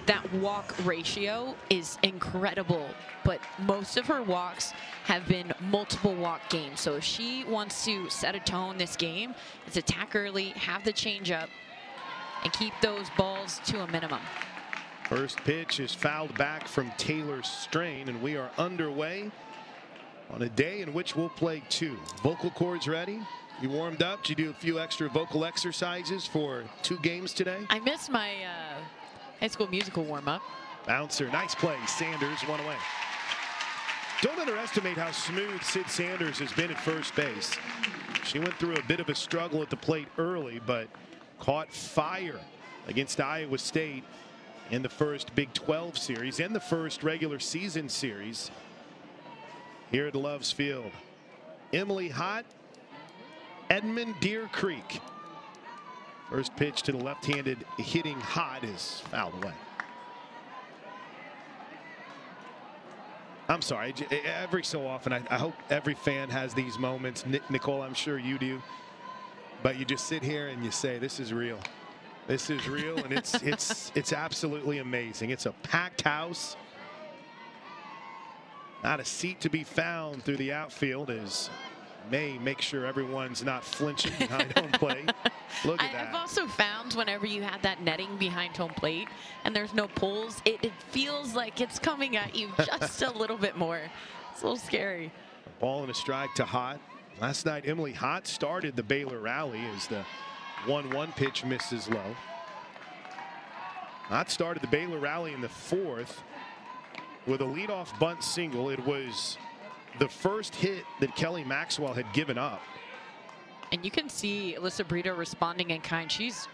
that walk ratio is incredible, but most of her walks have been multiple walk games. So if she wants to set a tone this game, it's attack early, have the change up, and keep those balls to a minimum. First pitch is fouled back from Taylor Strain, and we are underway on a day in which we'll play 2. Vocal cords ready? You warmed up? Did you do a few extra vocal exercises for 2 games today? I missed my High School Musical warm-up. Bouncer, nice play. Sanders, 1 away. Don't underestimate how smooth Sid Sanders has been at first base. She went through a bit of a struggle at the plate early, but caught fire against Iowa State in the first Big 12 series and the first regular season series here at Love's Field. Emily Hott, Edmond Deer Creek. First pitch to the left-handed hitting Hott is fouled away. I'm sorry, every so often I hope every fan has these moments. Nicole, I'm sure you do, but you just sit here and you say, this is real. This is real, and it's absolutely amazing. It's a packed house. Not a seat to be found through the outfield as May make sure everyone's not flinching behind home plate. Look at that. I've also found whenever you have that netting behind home plate and there's no pulls, it feels like it's coming at you just a little bit more. It's a little scary. A ball and a strike to Hott. Last night, Emily Hott started the Baylor rally as the 1-1 pitch misses low. Hott started the Baylor rally in the 4th with a leadoff bunt single. It was the first hit that Kelly Maxwell had given up. And you can see Alyssa Brito responding in kind. She's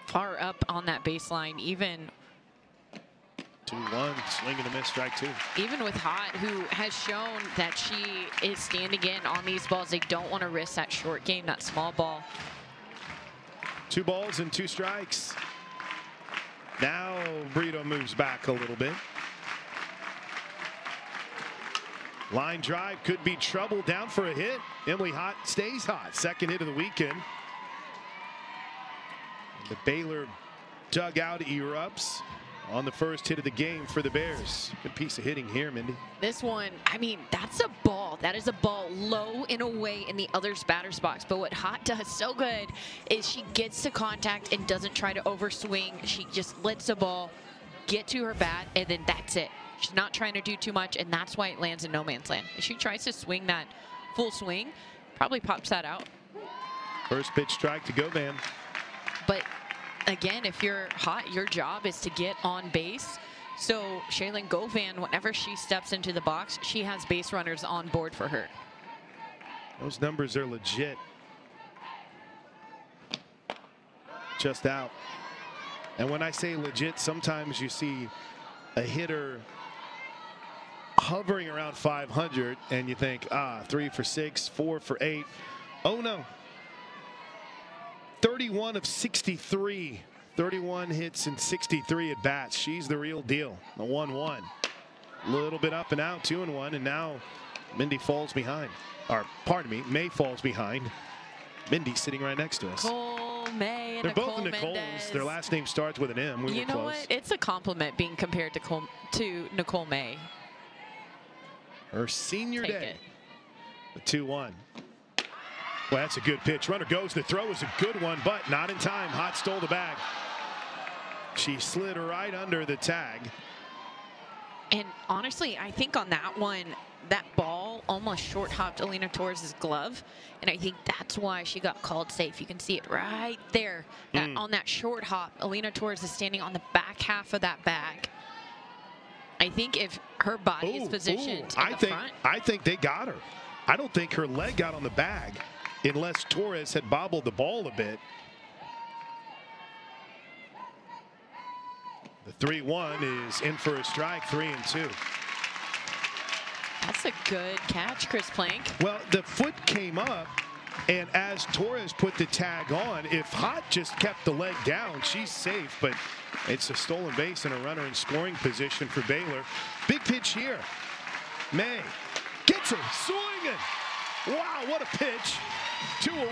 far up on that baseline, even 2-1, swing and a miss, strike 2. Even with Hott, who has shown that she is standing in on these balls. They don't want to risk that short game, that small ball. 2 balls and 2 strikes. Now Brito moves back a little bit. Line drive could be trouble, down for a hit. Emily Hott stays hot. Second hit of the weekend. The Baylor dugout erupts on the first hit of the game for the Bears. Good piece of hitting here, Mindy. This one, I mean, that's a ball. That is a ball low and away in the other's batter's box. But what Hott does so good is she gets to contact and doesn't try to overswing. She just lets the ball get to her bat, and then that's it. She's not trying to do too much, and that's why it lands in no man's land. If she tries to swing that full swing, probably pops that out. First pitch strike to Govan. But again, if you're Hott, your job is to get on base. So Shaylin Govan, whenever she steps into the box, she has base runners on board for her. Those numbers are legit. Just out. And when I say legit, sometimes you see a hitter hovering around 500 and you think, 3 for 6, 4 for 8. Oh no. 31 of 63. 31 hits and 63 at bats. She's the real deal. A 1-1. A little bit up and out, 2-1, and now Mindy falls behind. Or pardon me, May falls behind. Mindy sitting right next to us. Nicole May and They're both Nicole Nicoles. Mendez. Their last name starts with an M. We you were know close. what? It's a compliment being compared to Nicole May. Her senior Take day. it. The 2-1. Well, that's a good pitch. Runner goes. The throw is a good one, but not in time. Hott stole the bag. She slid right under the tag. And honestly, I think on that one, that ball almost short hopped Alina Torres' glove. And I think that's why she got called safe. You can see it right there. On that short hop, Alina Torres is standing on the back half of that bag. I think if her body is positioned in the front. I think they got her. I don't think her leg got on the bag unless Torres had bobbled the ball a bit. The 3-1 is in for a strike, 3-2. That's a good catch, Chris Plank. Well, the foot came up, and as Torres put the tag on, if Hott just kept the leg down, she's safe, but it's a stolen base and a runner in scoring position for Baylor. Big pitch here. May gets her, swinging. Wow, what a pitch. 2 away.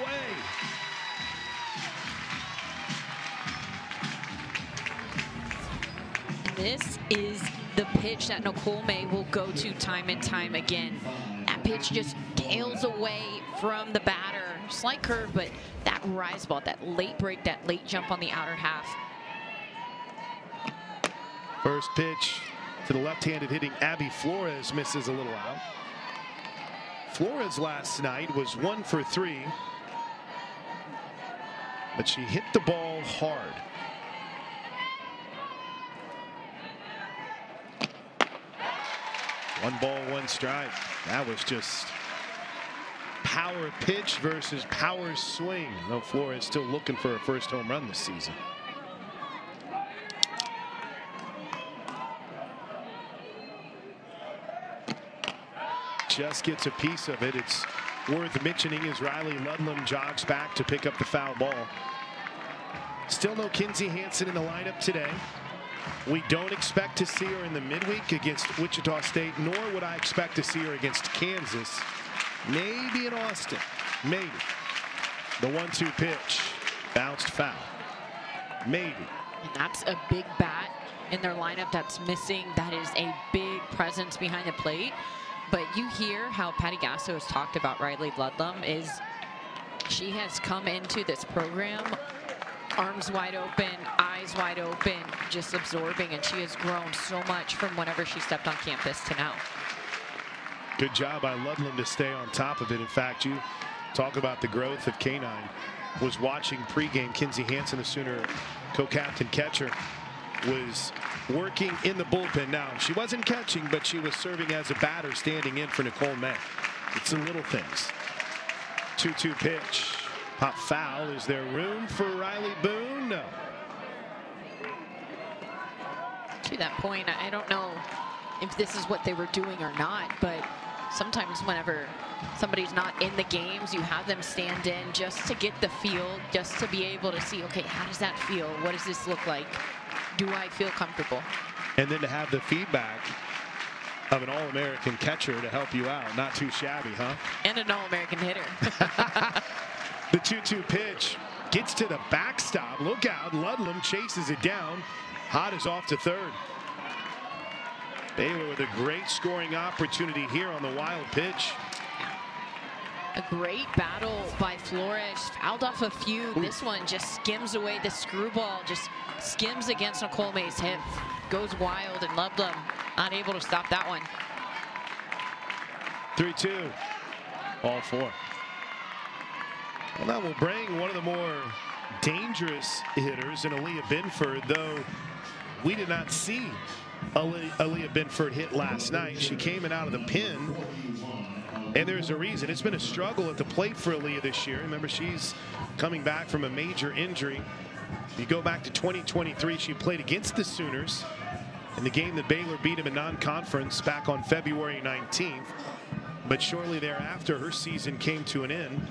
this is the pitch that Nicole May will go to time and time again. That pitch just tails away from the batter. Slight curve, but that rise ball, that late break, that late jump on the outer half. First pitch to the left-handed hitting Abby Flores misses a little out. Flores last night was 1 for 3, but she hit the ball hard. One ball, one strike. That was just power pitch versus power swing. No, Flores still looking for her first home run this season. Just gets a piece of it. It's worth mentioning as Riley Ludlam jogs back to pick up the foul ball. Still no Kinsey Hansen in the lineup today. We don't expect to see her in the midweek against Wichita State, nor would I expect to see her against Kansas. Maybe in Austin. Maybe. The 1-2 pitch. Bounced foul. Maybe. And that's a big bat in their lineup that's missing. That is a big presence behind the plate. But you hear how Patty Gasso has talked about Riley Ludlam. Is she has come into this program arms wide open, eyes wide open, just absorbing, and she has grown so much from whenever she stepped on campus to now. Good job by Ludlam to stay on top of it. In fact, you talk about the growth of K9. Was watching pregame. Kinsey Hansen, the Sooner co-captain catcher, was working in the bullpen. Now, she wasn't catching, but she was serving as a batter, standing in for Nicole May. It's the little things. 2-2 pitch. Pop foul. Is there room for Riley Boone? No. To that point, I don't know if this is what they were doing or not, but sometimes whenever somebody's not in the games, you have them stand in just to get the feel, just to be able to see, okay, how does that feel? What does this look like? Do I feel comfortable? And then to have the feedback of an All-American catcher to help you out. Not too shabby, huh? And an All-American hitter. The 2-2 pitch gets to the backstop. Look out. Ludlam chases it down. Hott is off to third. Baylor with a great scoring opportunity here on the wild pitch. A great battle by Flores. Fouled off a few. Ooh. This one just skims away. The screwball just skims against Nicole May's hip. Goes wild, and Ludlam not able to stop that one. 3-2. All four. Well, that will bring one of the more dangerous hitters in Aaliyah Binford, though we did not see Aaliyah Binford hit last night. She came in out of the pin, and there's a reason. It's been a struggle at the plate for Aaliyah this year. Remember, she's coming back from a major injury. You go back to 2023, she played against the Sooners in the game that Baylor beat them in non-conference back on February 19th. But shortly thereafter, her season came to an end.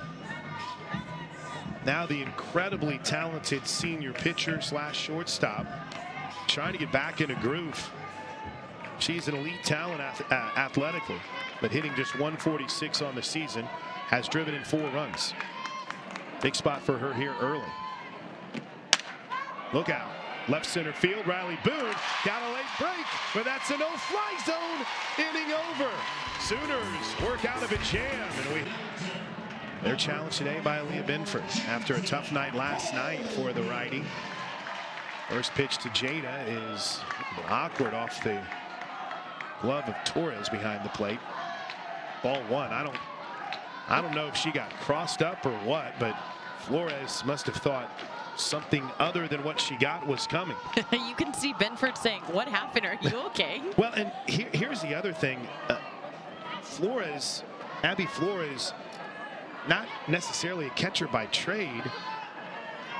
Now the incredibly talented senior pitcher / shortstop trying to get back in a groove. She's an elite talent athletically, but hitting just 146 on the season, has driven in 4 runs. Big spot for her here early. Look out. Left center field, Riley Boone got a late break, but that's a no-fly zone. Inning over. Sooners work out of a jam, and they're challenged today by Aaliyah Binford after a tough night last night for the righty. First pitch to Jada is awkward off the glove of Torres behind the plate. Ball 1. I don't know if she got crossed up or what, but Flores must have thought something other than what she got was coming. You can see Binford saying, "What happened? Are you okay?" Well, and here's the other thing. Abby Flores, not necessarily a catcher by trade.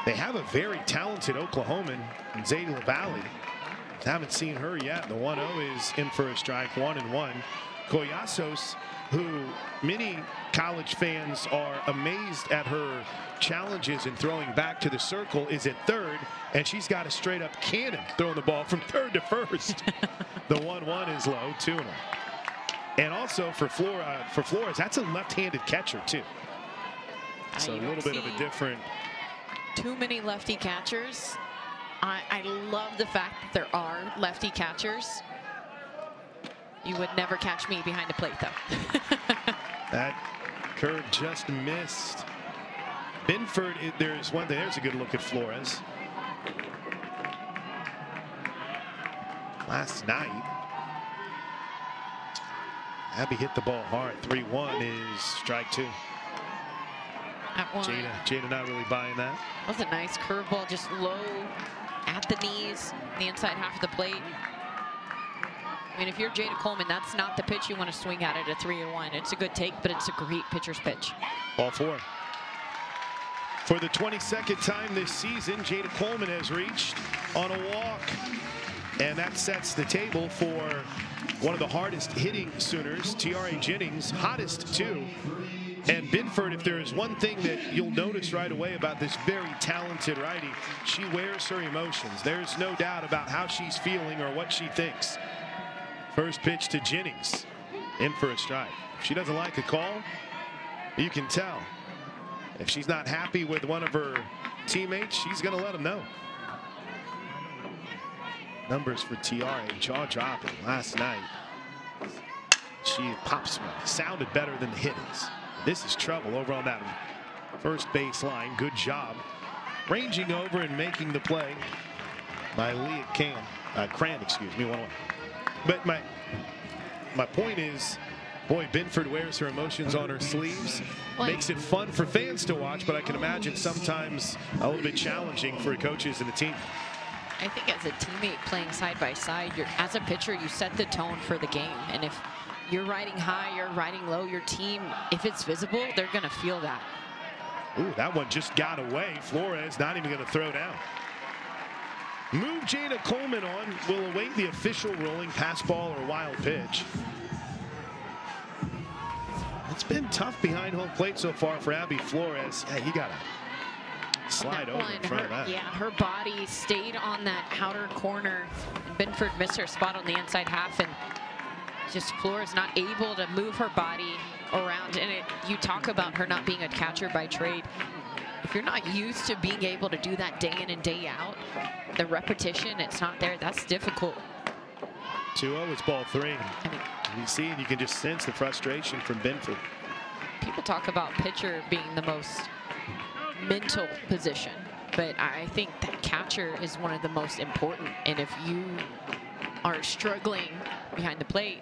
They have a very talented Oklahoman in Zadie LaValle. Haven't seen her yet. The 1-0 is in for a strike, 1-1. Collasos, who many college fans are amazed at her challenges in throwing back to the circle, is at third, and she's got a straight up cannon throwing the ball from third to first. The 1-1 is low, 2-0. And also for Flores, that's a left-handed catcher too. So a little bit of a different. Too many lefty catchers I love the fact that there are lefty catchers. You would never catch me behind the plate, though. That curve just missed. Binford, there's one there. There's a good look at Flores. Last night, Abby hit the ball hard. 3-1 is strike 2. Jada not really buying that. That was a nice curveball, just low at the knees, the inside half of the plate. I mean, if you're Jada Coleman, that's not the pitch you want to swing at a 3-1. It's a good take, but it's a great pitcher's pitch. Ball 4. For the 22nd time this season, Jada Coleman has reached on a walk. And that sets the table for one of the hardest hitting Sooners, Tiare Jennings, hottest too. And Binford, if there is one thing that you'll notice right away about this very talented righty, she wears her emotions. There's no doubt about how she's feeling or what she thinks. First pitch to Jennings, in for a strike. If she doesn't like a call, you can tell. If she's not happy with one of her teammates, she's going to let them know. Numbers for Tiare, jaw-dropping last night. She pops one. Sounded better than the hit is. This is trouble over on that first base line. Good job. Ranging over and making the play by Leah Cran, excuse me, 1-1. But my point is, boy, Binford wears her emotions on her sleeves. Makes it fun for fans to watch, but I can imagine sometimes a little bit challenging for coaches and the team. I think as a teammate playing side by side, as a pitcher, you set the tone for the game. And if you're riding high, you're riding low, your team, if it's visible, they're going to feel that. Ooh, that one just got away. Flores not even going to throw down. Move Jada Coleman on. Will await the official ruling, pass ball or wild pitch. It's been tough behind home plate so far for Abby Flores. Yeah, you got to slide over in front of that. Yeah, her body stayed on that outer corner. And Binford missed her spot on the inside half, and just Flores not able to move her body around. And you talk about her not being a catcher by trade. If you're not used to being able to do that day in and day out, the repetition, it's not there. That's difficult. 2-0 is ball 3. You see, and you can just sense the frustration from Binford. People talk about pitcher being the most mental position, but I think that catcher is one of the most important. And if you are struggling behind the plate,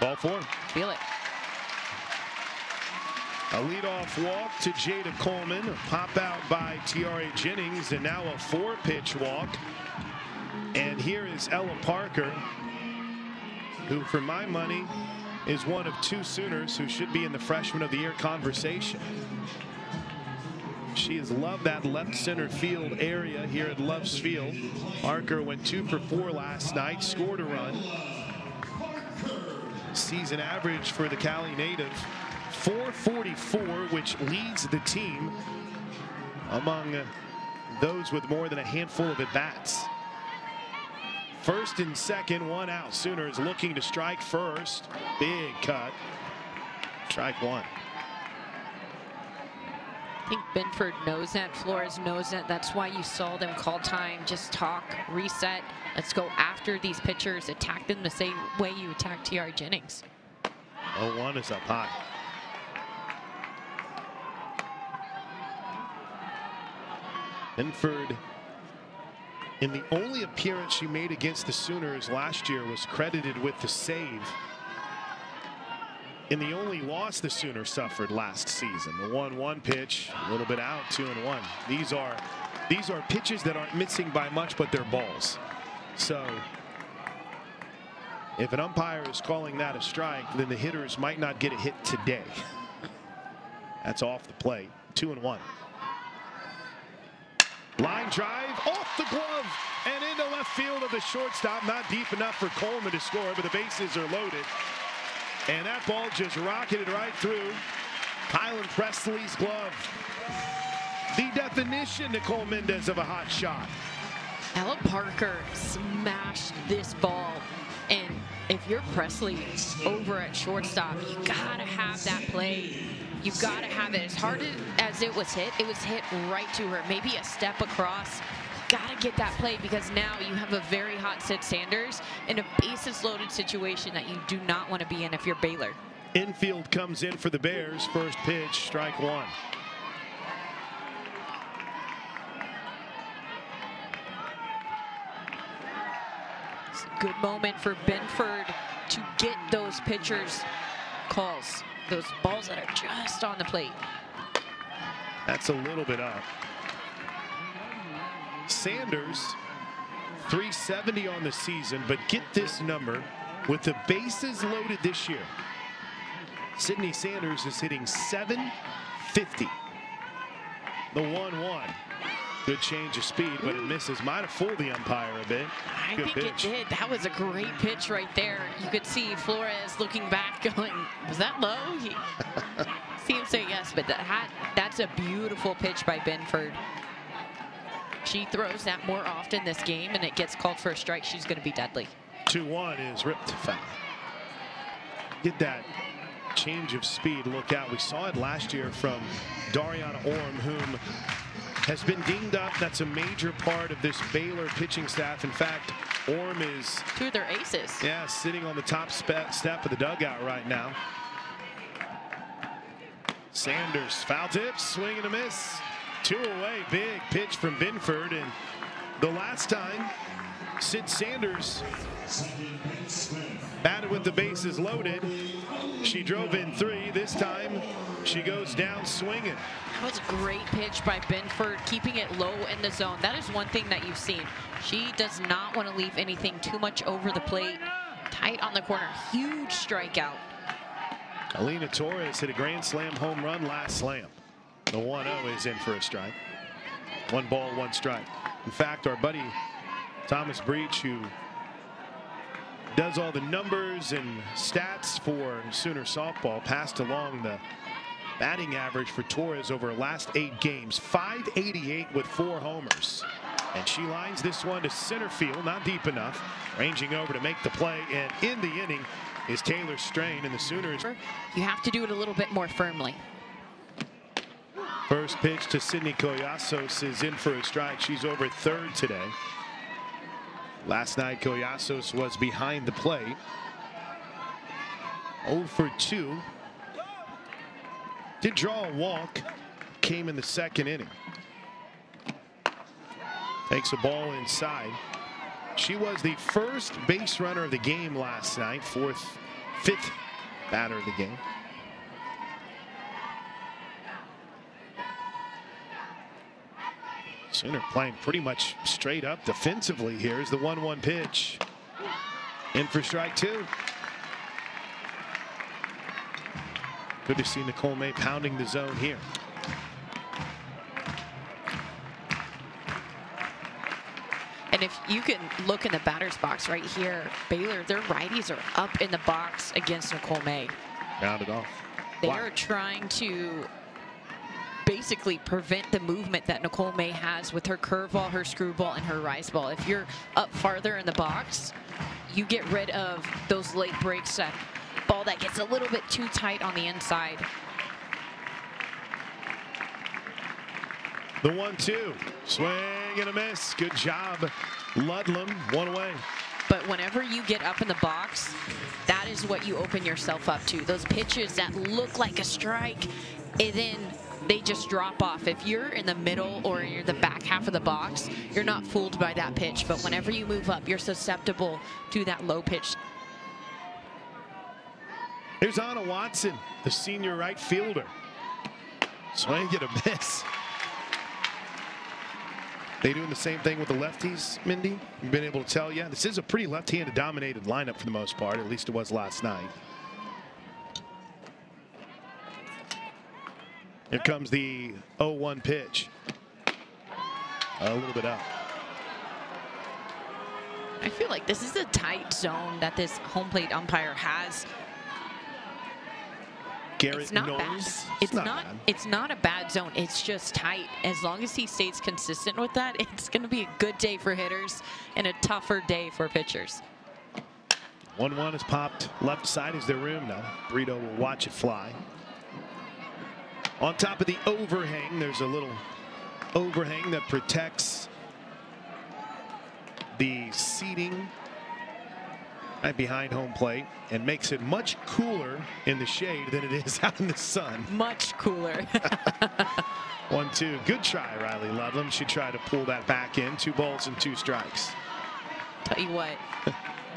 ball 4. Feel it. A leadoff walk to Jada Coleman, a pop out by Tiare Jennings, and now a 4-pitch walk. And here is Ella Parker, who for my money is one of 2 Sooners who should be in the Freshman of the Year conversation. She has loved that left center field area here at Loves Field. Parker went 2 for 4 last night, scored a run. Season average for the Cali native, 444, which leads the team among those with more than a handful of at-bats. First and second, 1 out. Sooners looking to strike first. Big cut. Strike 1. I think Binford knows that. Flores knows that. That's why you saw them call time, just talk, reset. Let's go after these pitchers, attack them the same way you attack Tiare Jennings. 0-1 is up high. Binford, in the only appearance she made against the Sooners last year, was credited with the save. In the only loss the Sooners suffered last season, the 1-1 pitch, a little bit out, 2-1. These are pitches that aren't missing by much, but they're balls. So if an umpire is calling that a strike, then the hitters might not get a hit today. That's off the plate. 2-1. Line drive off the glove and into left field of the shortstop. Not deep enough for Coleman to score, but the bases are loaded. And that ball just rocketed right through Kylan Presley's glove. The definition, Nicole Mendez, of a hot shot. Ella Parker smashed this ball. And if you're Presley over at shortstop, you gotta have that play. You gotta have it. As hard as it was hit right to her. Maybe a step across. got to get that play because now you have a very hot Sid Sanders in a bases loaded situation that you do not want to be in if you're Baylor. Infield comes in for the Bears. First pitch, strike one. It's a good moment for Benford to get those pitchers calls, those balls that are just on the plate. That's a little bit up. Sanders, 370 on the season, but get this number with the bases loaded this year. Sydney Sanders is hitting .750. The 1-1. Good change of speed, but it misses. Might have fooled the umpire a bit. I Good think pitch. it did. That was a great pitch right there. You could see Flores looking back going, was that low? He seems to say yes, but that's a beautiful pitch by Benford. She throws that more often this game, and it gets called for a strike. She's going to be deadly. 2-1 is ripped foul. Get that change of speed. Look out. We saw it last year from Dariana Orm, whom has been dinged up. That's a major part of this Baylor pitching staff. In fact, Orm is two of their aces. Yeah, sitting on the top step of the dugout right now. Sanders, foul tip, swing and a miss. 2 away, big pitch from Benford. And the last time Sid Sanders batted with the bases loaded, she drove in 3. This time she goes down swinging. That was a great pitch by Benford, keeping it low in the zone. That is one thing that you've seen. She does not want to leave anything too much over the plate. Tight on the corner, huge strikeout. Alina Torres hit a grand slam home run last slam. The 1-0 is in for a strike. 1 ball, 1 strike. In fact, our buddy Thomas Breach, who does all the numbers and stats for Sooner softball, passed along the batting average for Torres over her last 8 games. .588 with 4 homers. And she lines this one to center field, not deep enough. Ranging over to make the play, and in the inning is Taylor Strain, and the Sooners. You have to do it a little bit more firmly. First pitch to Sydney Collasos is in for a strike. She's over 3rd today. Last night, Collasos was behind the plate. 0 for 2. Did draw a walk. Came in the 2nd inning. Takes a ball inside. She was the first base runner of the game last night. 5th batter of the game. Sooner playing pretty much straight up defensively here is the 1-1 pitch. In for strike 2. Good to see Nicole May pounding the zone here. And if you can look in the batter's box right here, Baylor, their righties are up in the box against Nicole May. Rounded off. They are trying to basically prevent the movement that Nicole May has with her curveball, her screwball, and her rise ball. If you're up farther in the box, you get rid of those late breaks, that ball that gets a little bit too tight on the inside. The 1-2. Swing and a miss. Good job, Ludlam. 1 away. But whenever you get up in the box, that is what you open yourself up to. Those pitches that look like a strike, and then they just drop off. If you're in the middle or you're the back half of the box, you're not fooled by that pitch. But whenever you move up, you're susceptible to that low pitch. Here's Anna Watson, the senior right fielder. Swing and a miss. They doing the same thing with the lefties, Mindy? You've been able to tell? Yeah, this is a pretty left-handed dominated lineup for the most part. At least it was last night. Here comes the 0-1 pitch. A little bit up. I feel like this is a tight zone that this home plate umpire has. Garrett it's not Knowles. bad. It's not a bad zone. It's just tight. As long as he stays consistent with that, it's going to be a good day for hitters and a tougher day for pitchers. 1-1 is popped. Left side is their room now. Brito will watch it fly. On top of the overhang, there's a little overhang that protects the seating right behind home plate and makes it much cooler in the shade than it is out in the sun. Much cooler. 1-2. Good try, Riley Ludlam. She tried to pull that back in. 2 balls and 2 strikes. Tell you what, I'm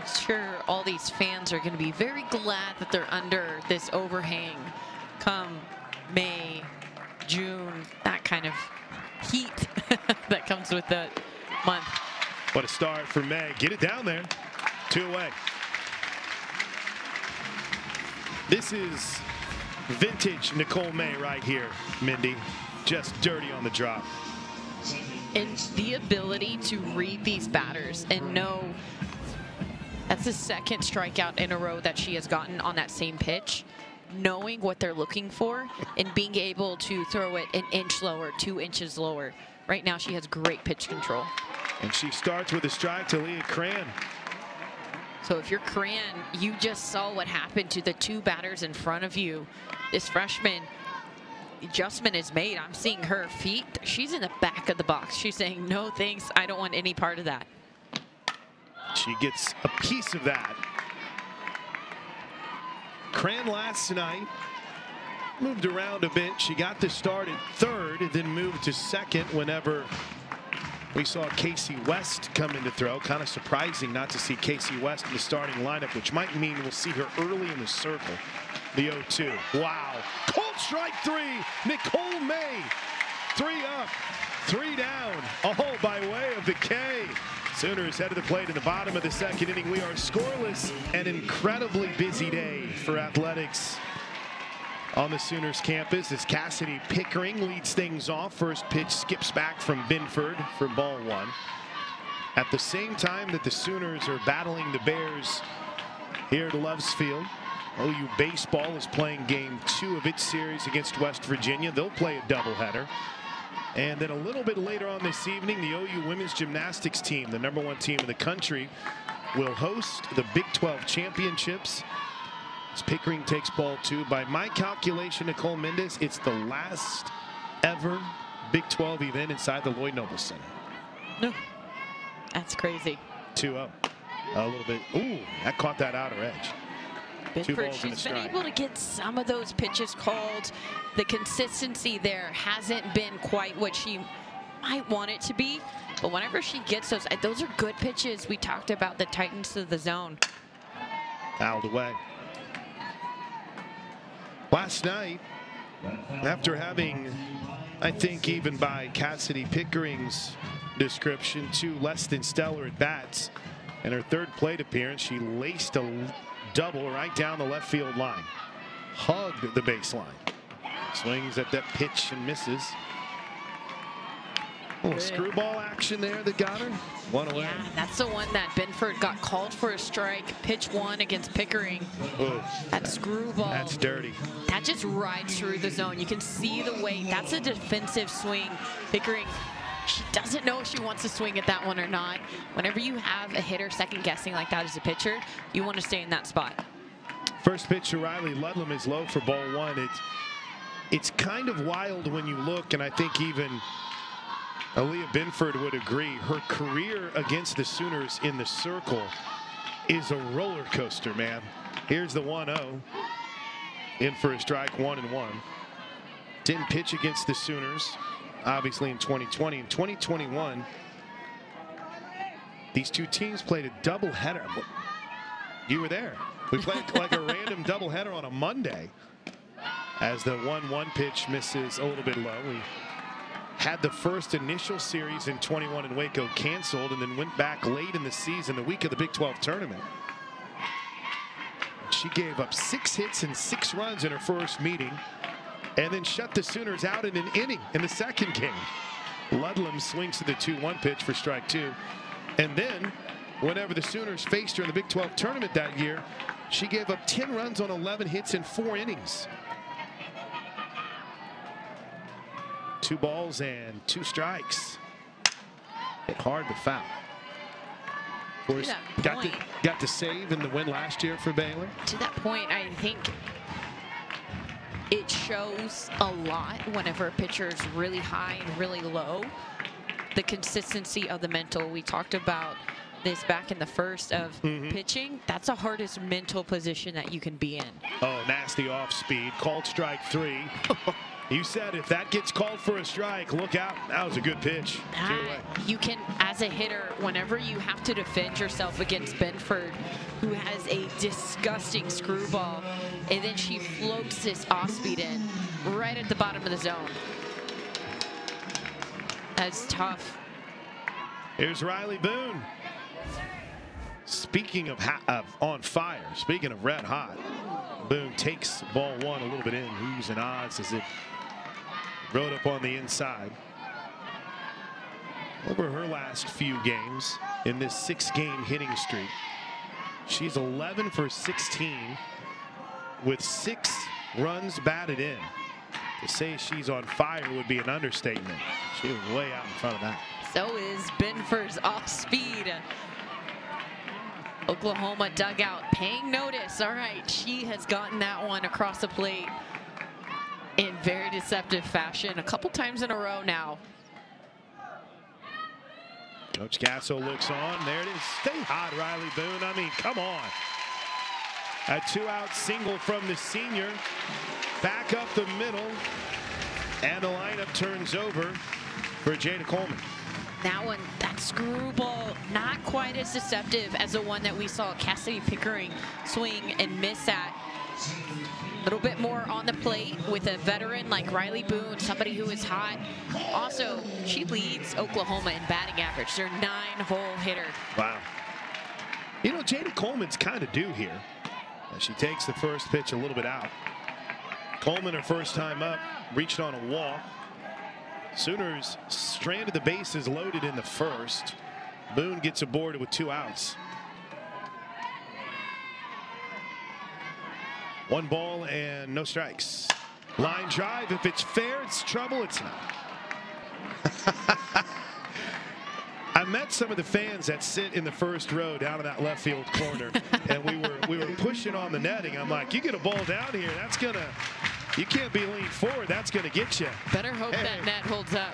sure all these fans are going to be very glad that they're under this overhang come May, June, that kind of heat that comes with the month. What a start for May. Get it down there. 2 away. This is vintage Nicole May right here, Mindy. Just dirty on the drop. And the ability to read these batters and know that's the second strikeout in a row that she has gotten on that same pitch. Knowing what they're looking for and being able to throw it an inch lower, 2 inches lower. Right now she has great pitch control. And she starts with a strike to Leah Cran. So if you're Cran, you just saw what happened to the 2 batters in front of you. This freshman adjustment is made. I'm seeing her feet. She's in the back of the box. She's saying, no thanks, I don't want any part of that. She gets a piece of that. Cran last night moved around a bit. She got the start at third and then moved to second whenever we saw Casey West come in to throw. Kind of surprising not to see Casey West in the starting lineup, which might mean we'll see her early in the circle. The 0-2. Wow. Cold strike 3. Nicole May. 3 up, 3 down, all by way of the K. Sooners head to the plate in the bottom of the second inning. We are scoreless. An incredibly busy day for athletics on the Sooners campus as Cassidy Pickering leads things off. First pitch skips back from Binford for ball 1. At the same time that the Sooners are battling the Bears here at Loves Field, OU baseball is playing game 2 of its series against West Virginia. They'll play a doubleheader. And then a little bit later on this evening, the OU women's gymnastics team, the #1 team in the country, will host the Big 12 championships as Pickering takes ball 2. By my calculation, Nicole Mendez, it's the last ever Big 12 event inside the Lloyd Noble Center. No, that's crazy. 2-0. A little bit. Ooh, that caught that outer edge. Binford, she's been able to get some of those pitches called. The consistency there hasn't been quite what she might want it to be. But whenever she gets those are good pitches. We talked about the tightness of the zone. Fouled away. Last night, after having, I think even by Cassidy Pickering's description, 2 less than stellar at bats, in her 3rd plate appearance, she laced a double right down the left field line. Hugged the baseline. Swings at that pitch and misses. Oh, screwball action there that got her. 1 away. Yeah, that's the one that Binford got called for a strike. Pitch 1 against Pickering. Oh, that screwball. That's dirty. That just rides through the zone. You can see the weight. That's a defensive swing. Pickering, she doesn't know if she wants to swing at that one or not. Whenever you have a hitter second guessing like that as a pitcher, you want to stay in that spot. First pitch to Riley Ludlam is low for ball 1. It's kind of wild when you look, and I think even Aaliyah Binford would agree. Her career against the Sooners in the circle is a roller coaster, man. Here's the 1-0. In for a strike, 1-1. Didn't pitch against the Sooners, obviously, in 2020. In 2021, these 2 teams played a doubleheader. You were there. We played like a random doubleheader on a Monday. As the 1-1 pitch misses a little bit low. We had the first initial series in 21 in Waco canceled and then went back late in the season, the week of the Big 12 tournament. She gave up 6 hits and 6 runs in her first meeting and then shut the Sooners out in an inning in the second game. Ludlam swings to the 2-1 pitch for strike 2. And then whenever the Sooners faced her in the Big 12 tournament that year, she gave up 10 runs on 11 hits in 4 innings. 2 balls and 2 strikes. Hit hard but foul. Of course, got the save in the win last year for Baylor. To that point, I think it shows a lot whenever a pitcher is really high and really low. The consistency of the mental. We talked about this back in the first of pitching. That's the hardest mental position that you can be in. Oh, nasty off speed. Called strike 3. You said if that gets called for a strike, look out. That was a good pitch. You can, as a hitter, whenever you have to defend yourself against Benford, who has a disgusting screwball, and then she floats this off speed in right at the bottom of the zone. That's tough. Here's Riley Boone. Speaking of on fire, speaking of red hot, Boone takes ball 1 a little bit in. Who's and odds as it rode up on the inside. Over her last few games in this 6-game hitting streak, she's 11 for 16 with 6 runs batted in. To say she's on fire would be an understatement. She was way out in front of that. So is Benford's off speed. Oklahoma dugout paying notice. All right, she has gotten that one across the plate in very deceptive fashion a couple times in a row now. Coach Gasso looks on. There it is. Stay hot, Riley Boone. I mean, come on. A 2-out single from the senior. Back up the middle. And the lineup turns over for Jada Coleman. That one, that screwball, not quite as deceptive as the one that we saw Cassidy Pickering swing and miss at. A little bit more on the plate with a veteran like Riley Boone, somebody who is hot. Also, she leads Oklahoma in batting average. They're 9-hole hitter. Wow. You know, Jada Coleman's kind of due here. As she takes the first pitch a little bit out. Coleman, her first time up, reached on a walk. Sooners stranded the bases loaded in the first. Boone gets aboard with 2 outs. 1 ball and no strikes. Line drive. If it's fair, it's trouble. It's not. I met some of the fans that sit in the first row down in that left field corner, and we were pushing on the netting. I'm like, you get a ball down here, that's gonna. You can't be leaned forward. That's going to get you. Better hope that net holds up.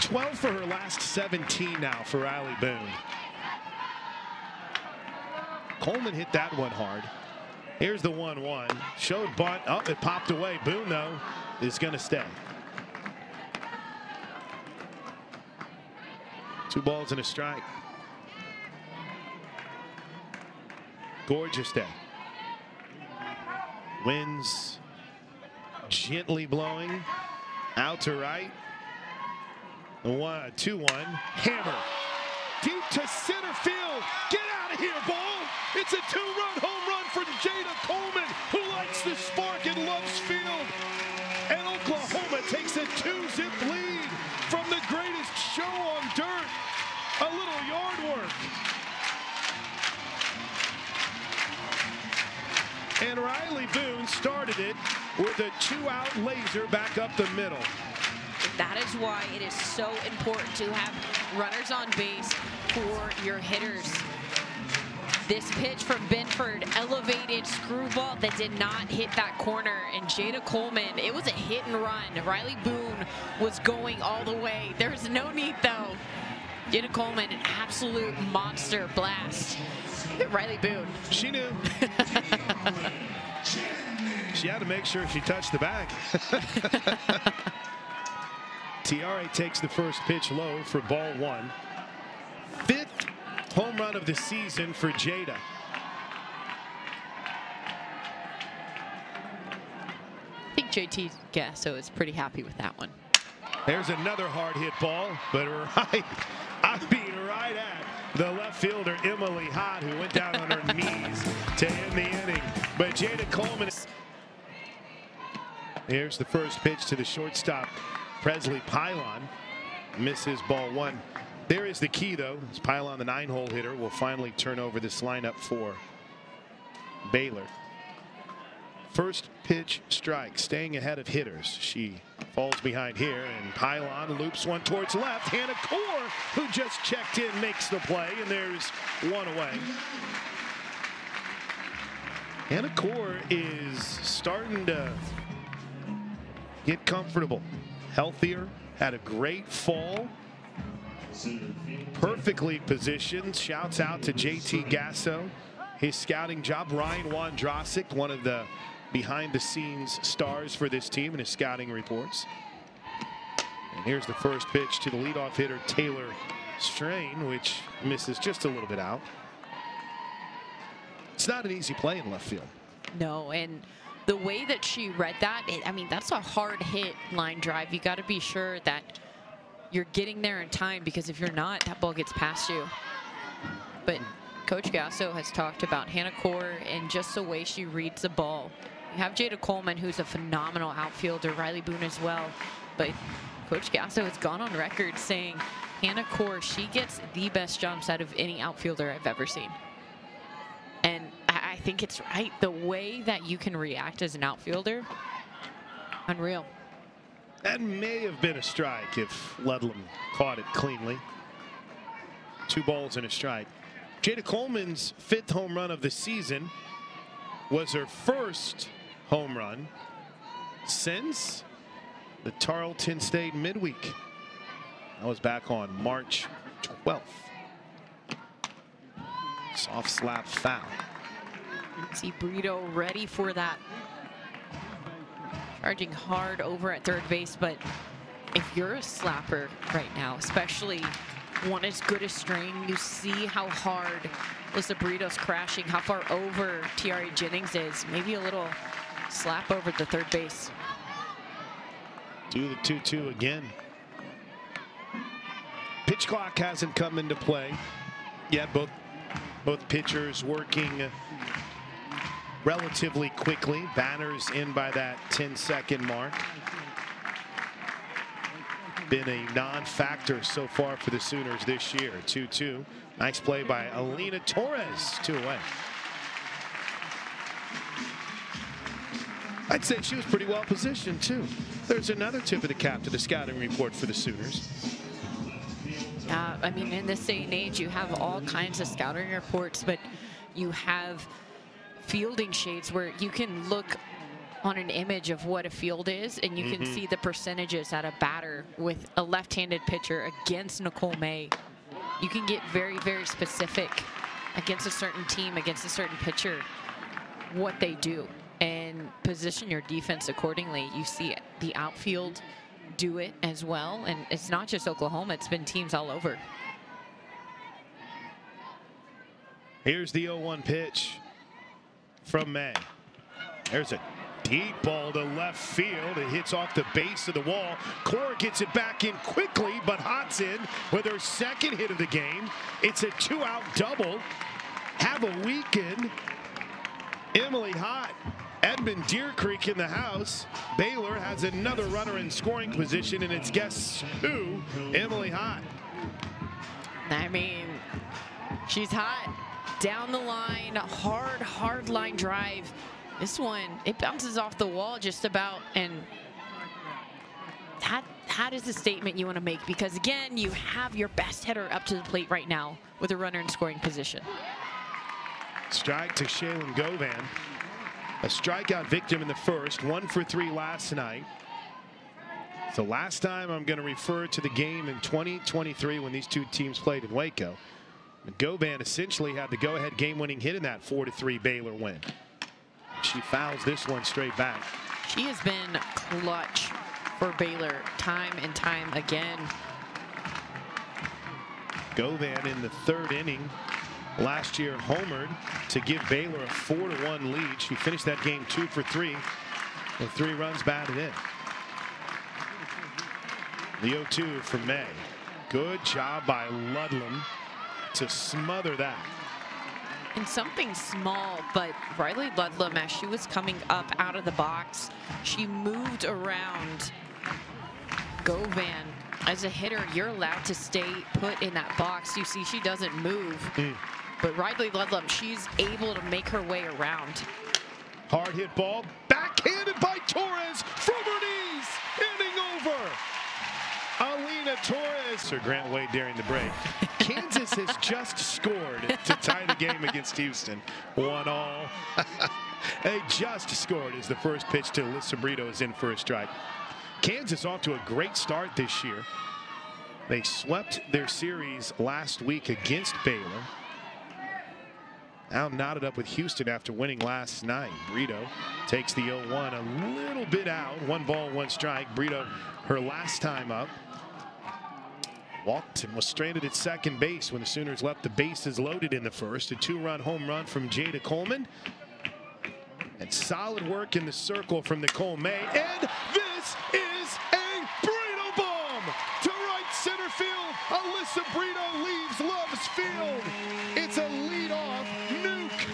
12 for her last 17 now for Riley Boone. Coleman hit that one hard. Here's the 1-1. Showed bunt. Oh, it popped away. Boone, though, is going to stay. 2 balls and a strike. Gorgeous day. Winds gently blowing out to right. 2-1 hammer deep to center field. Get out of here, ball. It's a 2-run home run for Jada Coleman, who likes the spark and loves field. And Oklahoma takes a 2-zip lead from the greatest show on dirt. A little yard work. And Riley Boone started it with a 2-out laser back up the middle. That is why it is so important to have runners on base for your hitters. This pitch from Benford, elevated screwball that did not hit that corner. And Jada Coleman, it was a hit and run. Riley Boone was going all the way. There's no need, though. Jada Coleman, an absolute monster blast. Riley Boone. She knew. She had to make sure she touched the bag. Tiare takes the first pitch low for ball 1. 5th home run of the season for Jada. I think JT Gasso is pretty happy with that one. There's another hard hit ball, but right at the left fielder, Emily Hott, who went down on her knees to end the inning. But Jada Coleman. Here's the first pitch to the shortstop, Presley Pylon. Misses ball 1. There is the key, though. As Pylon, the 9-hole hitter, will finally turn over this lineup for Baylor. First pitch strike, staying ahead of hitters. She falls behind here, and Pylon loops one towards left. Hannah Core, who just checked in, makes the play, and there's 1 away. Hannah Core is starting to get comfortable, healthier, had a great fall. perfectly positioned. Shouts out to JT Gasso, his scouting job. Ryan Wondrosic, one of the behind-the-scenes stars for this team in his scouting reports. And here's the first pitch to the leadoff hitter, Taylor Strain, which misses just a little bit out. It's not an easy play in left field. No, and the way that she read that, I mean, that's a hard hit line drive. You got to be sure that you're getting there in time, because if you're not, that ball gets past you. But Coach Gasso has talked about Hannah Core and just the way she reads the ball. You have Jada Coleman, who's a phenomenal outfielder, Riley Boone as well. But Coach Gasso has gone on record saying Hannah Core, she gets the best jumps out of any outfielder I've ever seen. And I think it's right. The way that you can react as an outfielder, unreal. That may have been a strike if Ludlam caught it cleanly. 2 balls and a strike. Jada Coleman's 5th home run of the season was her first home run since the Tarleton State midweek. That was back on March 12th. Soft slap foul. See Brito ready for that. Charging hard over at third base, but if you're a slapper right now, especially one as good as Strain, you see how hard Alyssa Brito's crashing, how far over Tiare Jennings is. Maybe a little slap over the third base. Do the 2-2 again. Pitch clock hasn't come into play yet. Both pitchers working relatively quickly. Banners in by that 10-second mark. Been a non-factor so far for the Sooners this year. 2-2. Nice play by Alina Torres. 2 away. I'd say she was pretty well positioned too. There's another tip of the cap to the scouting report for the Sooners. I mean, in this day and age, you have all kinds of scouting reports, but you have fielding shades where you can look on an image of what a field is, and you can see the percentages at a batter with a left-handed pitcher against Nicole May. You can get very, very specific against a certain team, against a certain pitcher, what they do, and position your defense accordingly. You see the outfield do it as well, and it's not just Oklahoma, it's been teams all over. Here's the 0-1 pitch from May. There's a deep ball to left field. It hits off the base of the wall. Core gets it back in quickly, but Hott's in with her 2nd hit of the game. It's a 2-out double. Have a weekend. Emily Hott, Edmund Deer Creek in the house. Baylor has another runner in scoring position, and it's guess who? Emily Hott. I mean, she's hot. Down the line, hard line drive. This one, it bounces off the wall just about, and that is a statement you want to make, because again, you have your best hitter up to the plate right now with a runner in scoring position. Strike to Shaylin Govan. A strikeout victim in the first, 1 for 3 last night. So last time I'm going to refer to the game in 2023 when these two teams played in Waco. And Govan essentially had the go-ahead game-winning hit in that 4-3 Baylor win. She fouls this one straight back. She has been clutch for Baylor time and time again. Govan in the 3rd inning last year homered to give Baylor a 4-1 lead. She finished that game 2 for 3 with 3 runs batted in. The 0-2 from May. Good job by Ludlam to smother that. And something small, but Riley Ludlam, as she was coming up out of the box, she moved around Govan. As a hitter, you're allowed to stay put in that box. You see, she doesn't move. But Riley Ludlam, she's able to make her way around. Hard hit ball, backhanded by Torres from her knees, inning over. Alina Torres. Sir Grant Wade during the break. Kansas has just scored to tie the game against Houston. 1-1. They just scored as the first pitch to Alyssa Brito is in for a strike. Kansas off to a great start this year. They swept their series last week against Baylor. Now knotted up with Houston after winning last night. Brito takes the 0-1 a little bit out. 1 ball, 1 strike. Brito, her last time up, walked and was stranded at second base when the Sooners left the bases loaded in the first. A 2-run home run from Jada Coleman. And solid work in the circle from Nicole May. And this is a Brito bomb to right center field. Alyssa Brito leaves Love's Field. It's a leadoff nuke.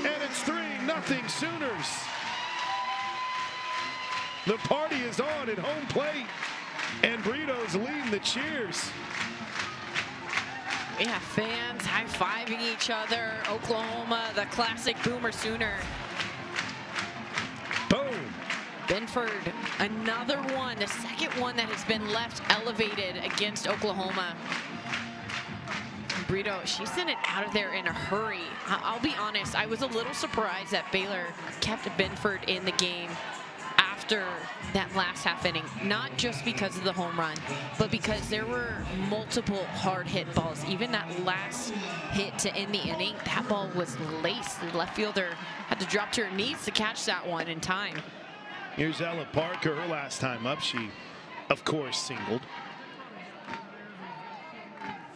And it's 3-0 Sooners. The party is on at home plate. And Brito's leading the cheers. We have fans high-fiving each other. Oklahoma, the classic Boomer Sooner. Boom. Benford, another one, the second one that has been left elevated against Oklahoma. Brito, she sent it out of there in a hurry. I'll be honest, I was a little surprised that Baylor kept Benford in the game after that last half inning, not just because of the home run, but because there were multiple hard hit balls. Even that last hit to end the inning, that ball was laced. The left fielder had to drop to her knees to catch that one in time. Here's Ella Parker, her last time up. She, of course, singled.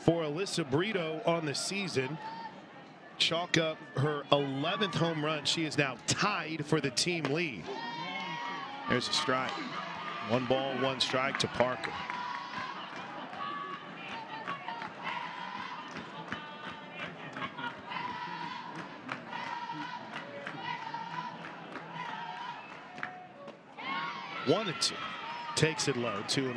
For Alyssa Brito on the season, chalk up her 11th home run. She is now tied for the team lead. There's a strike. 1 ball, 1 strike to Parker. One and 2. Takes it low. 2-1.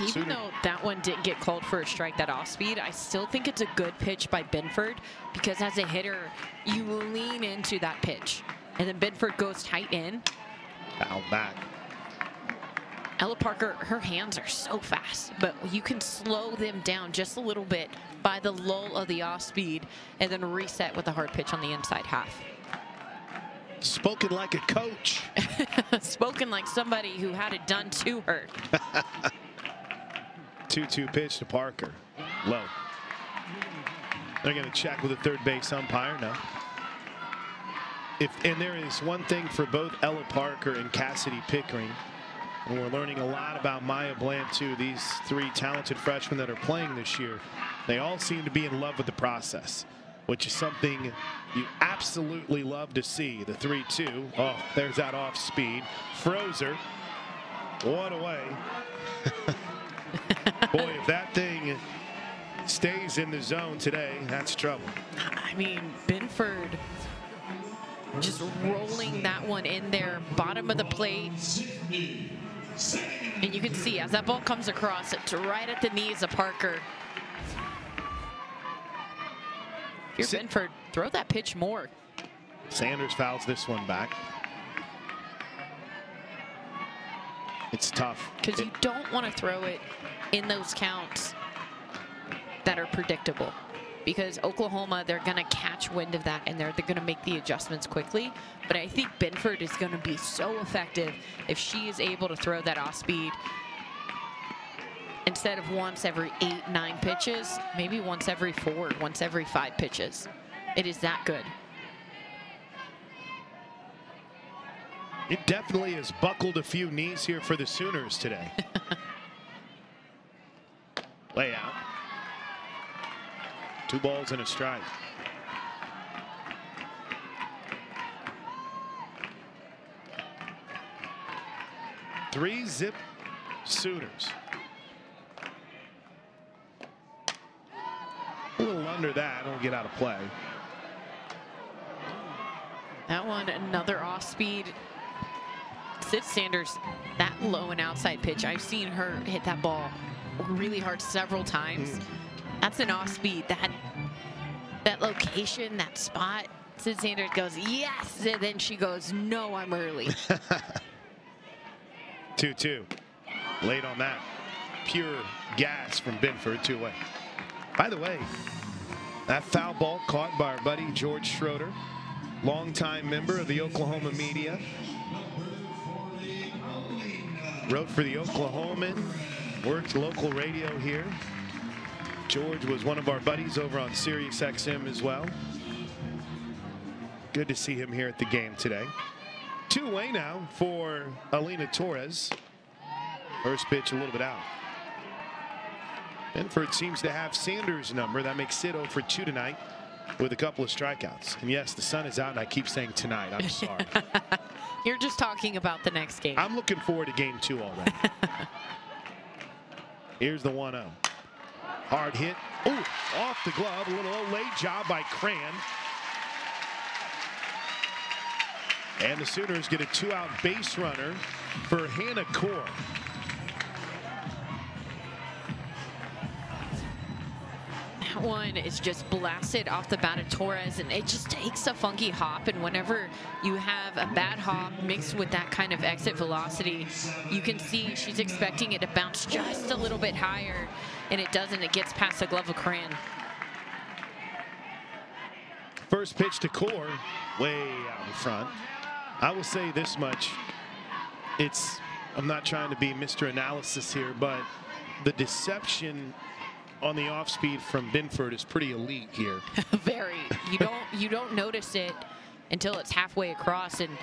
Even though that one didn't get called for a strike, that off speed, I still think it's a good pitch by Benford, because as a hitter, you lean into that pitch. And then Benford goes tight in. Foul back. Ella Parker, her hands are so fast, but you can slow them down just a little bit by the lull of the off speed and then reset with a hard pitch on the inside half. Spoken like a coach. Spoken like somebody who had it done to her. 2-2 pitch to Parker. Low. They're going to check with the third base umpire. No. And there is one thing for both Ella Parker and Cassidy Pickering, and we're learning a lot about Maya Bland too. These 3 talented freshmen that are playing this year, they all seem to be in love with the process, which is something you absolutely love to see. The 3-2. Oh, there's that off speed. Frozer. One away. Boy, if that thing stays in the zone today, that's trouble. I mean, Benford just rolling that one in there, bottom of the plate. And you can see as that ball comes across, it's right at the knees of Parker. If you're Benford, throw that pitch more. Sanders fouls this one back. It's tough. Because you don't want to throw it in those counts that are predictable. Because Oklahoma, they're going to catch wind of that, and they're going to make the adjustments quickly. But I think Benford is going to be so effective if she is able to throw that off speed instead of once every 8, 9 pitches, maybe once every 4, once every 5 pitches. It is that good. It definitely has buckled a few knees here for the Sooners today. Lay out. 2 balls and a strike. Three zip Sooners. A little under that. It'll get out of play. That one, another off speed. Sid Sanders, that low and outside pitch, I've seen her hit that ball really hard several times. That's an off speed. That location, that spot, Sid Sanders goes, yes, and then she goes, no, I'm early. 2-2. Late on that. Pure gas from Benford, 2 away. By the way, that foul ball caught by our buddy George Schroeder, longtime member of the Oklahoma media. Wrote for the Oklahoman, worked local radio here. George was one of our buddies over on Sirius XM as well. Good to see him here at the game today. 2-away now for Alina Torres. First pitch a little bit out. Benford seems to have Sanders' number. That makes it 0 for 2 tonight with a couple of strikeouts. And yes, the sun is out, and I keep saying tonight. I'm sorry. You're just talking about the next game. I'm looking forward to game 2 already. Here's the 1-0. Hard hit. Ooh, off the glove. A little late job by Cran. And the Sooners get a 2-out base runner for Hannah Core. That one is just blasted off the bat of Torres, and it just takes a funky hop. And whenever you have a bad hop mixed with that kind of exit velocity, you can see she's expecting it to bounce just a little bit higher, and it doesn't. It gets past the glove of Cran. First pitch to Core, way out in front. I will say this much. I'm not trying to be Mr. Analysis here, but the deception on the off speed from Binford is pretty elite here. Very. You don't notice it until it's halfway across, and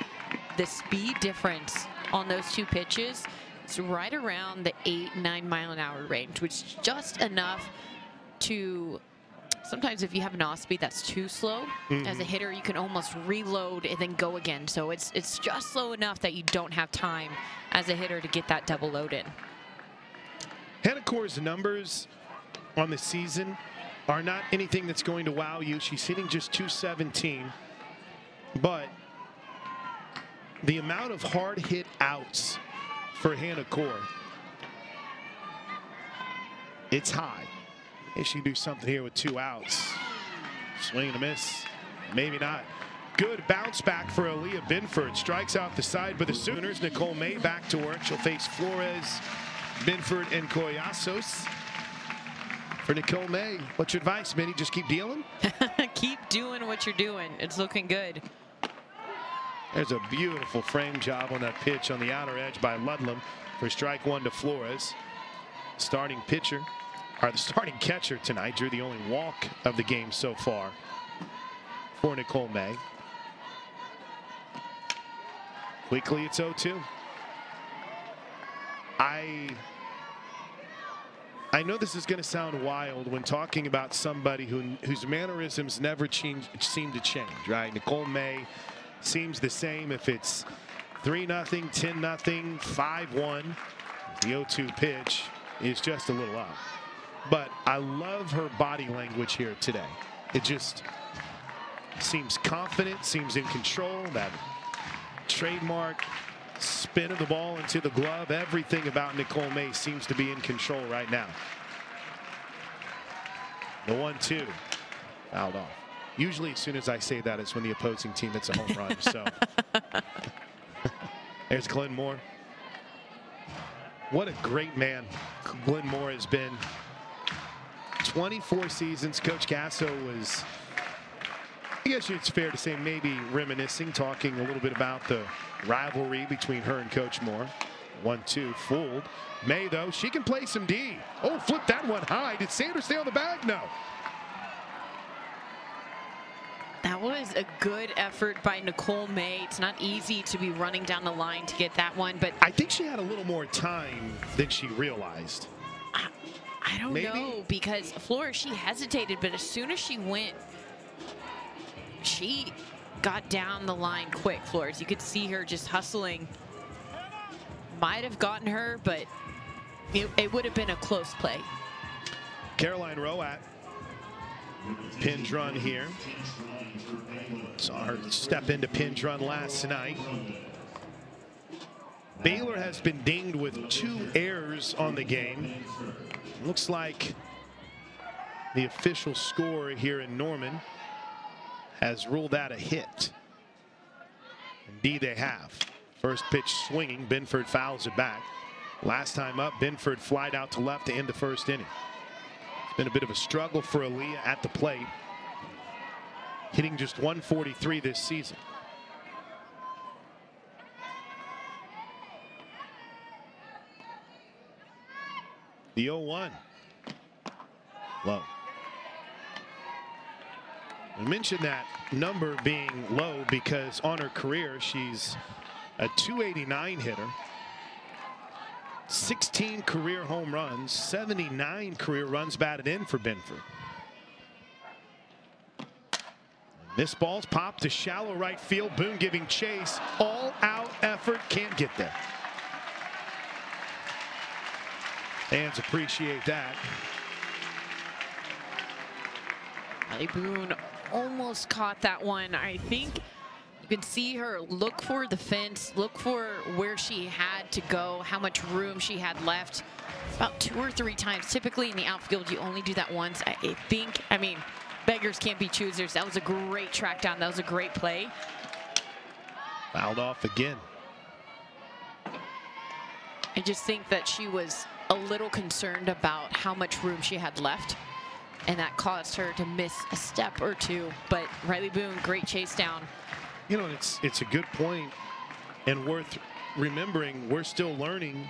the speed difference on those two pitches is right around the 8-9 mile an hour range, which is just enough to. Sometimes if you have an off speed that's too slow, as a hitter, you can almost reload and then go again. So it's just slow enough that you don't have time as a hitter to get that double load in. Hannah Core's numbers on the season are not anything that's going to wow you. She's hitting just .217, but the amount of hard hit outs for Hannah Core, it's high. If she can do something here with 2 outs. Swing and a miss. Maybe not. Good bounce back for Aaliyah Binford. Strikes out the side for the Sooners. Nicole May back to work. She'll face Flores, Binford, and Collasos. For Nicole May, what's your advice, Minnie? Just keep dealing? Keep doing what you're doing. It's looking good. There's a beautiful frame job on that pitch on the outer edge by Ludlam for strike 1 to Flores. Starting pitcher. Or the starting catcher tonight drew the only walk of the game so far for Nicole May. Quickly, it's 0-2. I know this is going to sound wild when talking about somebody whose mannerisms never seem to change, right? Nicole May seems the same if it's 3-0, 10-0, 5-1. The 0-2 pitch is just a little up. But I love her body language here today. It just seems confident, seems in control. That trademark spin of the ball into the glove. Everything about Nicole May seems to be in control right now. The 1-2 fouled off. Usually as soon as I say that, it's when the opposing team hits a home run. So there's Glenn Moore. What a great man Glenn Moore has been. 24 seasons. Coach Gasso was, I guess it's fair to say, maybe reminiscing, talking a little bit about the rivalry between her and Coach Moore. 1-2 fooled. May, though, she can play some D. Oh, flip that one high. Did Sanders stay on the bag? No. That was a good effort by Nicole May. It's not easy to be running down the line to get that one, but I think she had a little more time than she realized. I don't know, because Flores, she hesitated, but as soon as she went, she got down the line quick. Flores, you could see her just hustling. Might have gotten her, but it would have been a close play. Caroline Roat pinch run here. Saw her step into pinch run last night. Baylor has been dinged with 2 errors on the game. Looks like the official score here in Norman has ruled that a hit. Indeed they have. First pitch swinging. Binford fouls it back. Last time up, Binford flied out to left to end the first inning. It's been a bit of a struggle for Aaliyah at the plate. Hitting just .143 this season. The 0-1. Low. I mentioned that number being low because on her career she's a .289 hitter, 16 career home runs, 79 career runs batted in for Benford. This ball's popped to shallow right field. Boone giving chase. All out effort, can't get there. Fans appreciate that. Riley Boone almost caught that one. I think you can see her look for the fence, look for where she had to go, how much room she had left. About 2 or 3 times. Typically in the outfield, you only do that once. I mean, beggars can't be choosers. That was a great track down. That was a great play. Fouled off again. I just think that she was a little concerned about how much room she had left, and that caused her to miss a step or two. But Riley Boone, great chase down. You know, it's a good point and worth remembering. We're still learning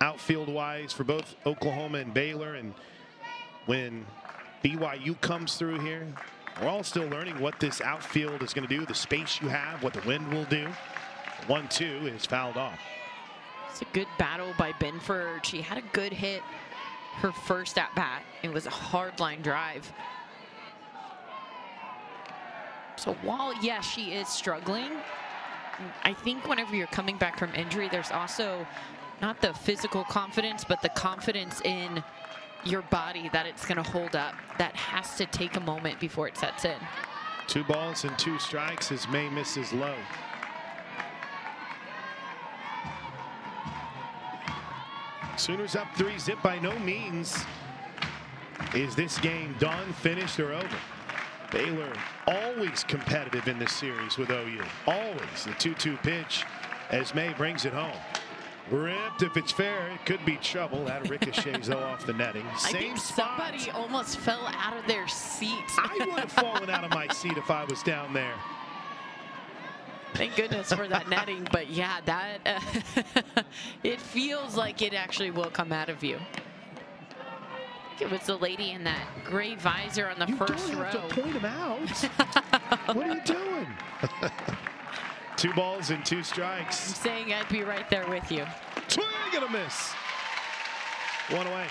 outfield wise for both Oklahoma and Baylor, and when BYU comes through here, we're all still learning what this outfield is going to do, the space you have, what the wind will do. 1-2 is fouled off. It's a good battle by Benford. She had a good hit her first at bat. It was a hard line drive. So while, yes, she is struggling, I think whenever you're coming back from injury, there's also not the physical confidence, but the confidence in your body that it's going to hold up. That has to take a moment before it sets in. 2 balls and 2 strikes as May misses low. Sooners up 3-zip. By no means is this game done, finished, or over. Baylor always competitive in this series with OU. Always. The 2-2 pitch as May brings it home. Ripped. If it's fair, it could be trouble. That ricochets though off the netting. I think somebody almost fell out of their seat. I would have fallen out of my seat if I was down there. Thank goodness for that netting, but yeah, that it feels like it actually will come out of you. I think it was the lady in that gray visor on the first row. You don't have to point him out. What are you doing? 2 balls and 2 strikes. I'm saying I'd be right there with you. Swing and a miss. 1 away.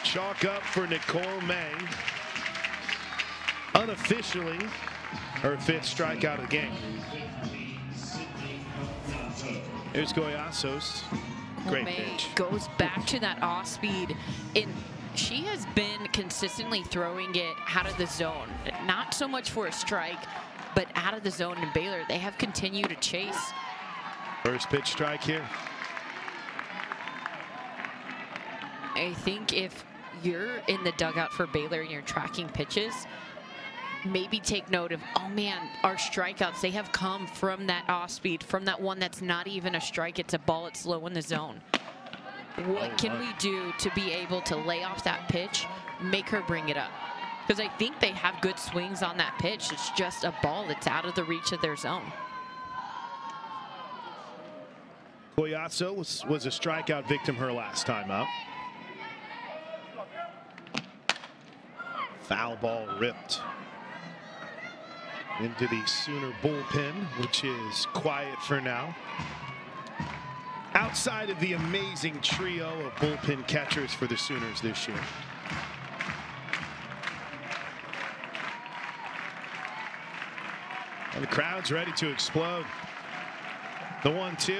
Chalk up for Nicole May. Unofficially, her 5th strikeout of the game. Here's Goyasos. Great pitch. Goes back to that off speed, and she has been consistently throwing it out of the zone. Not so much for a strike, but out of the zone in Baylor. They have continued to chase. First pitch strike here. I think if you're in the dugout for Baylor and you're tracking pitches, maybe take note of, oh man, our strikeouts, they have come from that off speed, from that one that's not even a strike, it's a ball, it's low in the zone. What can we do to be able to lay off that pitch, make her bring it up? Because I think they have good swings on that pitch. It's just a ball that's out of the reach of their zone. Goyaso was a strikeout victim her last time up. Foul ball ripped into the Sooner bullpen, which is quiet for now. Outside of the amazing trio of bullpen catchers for the Sooners this year. And the crowd's ready to explode. The 1-2.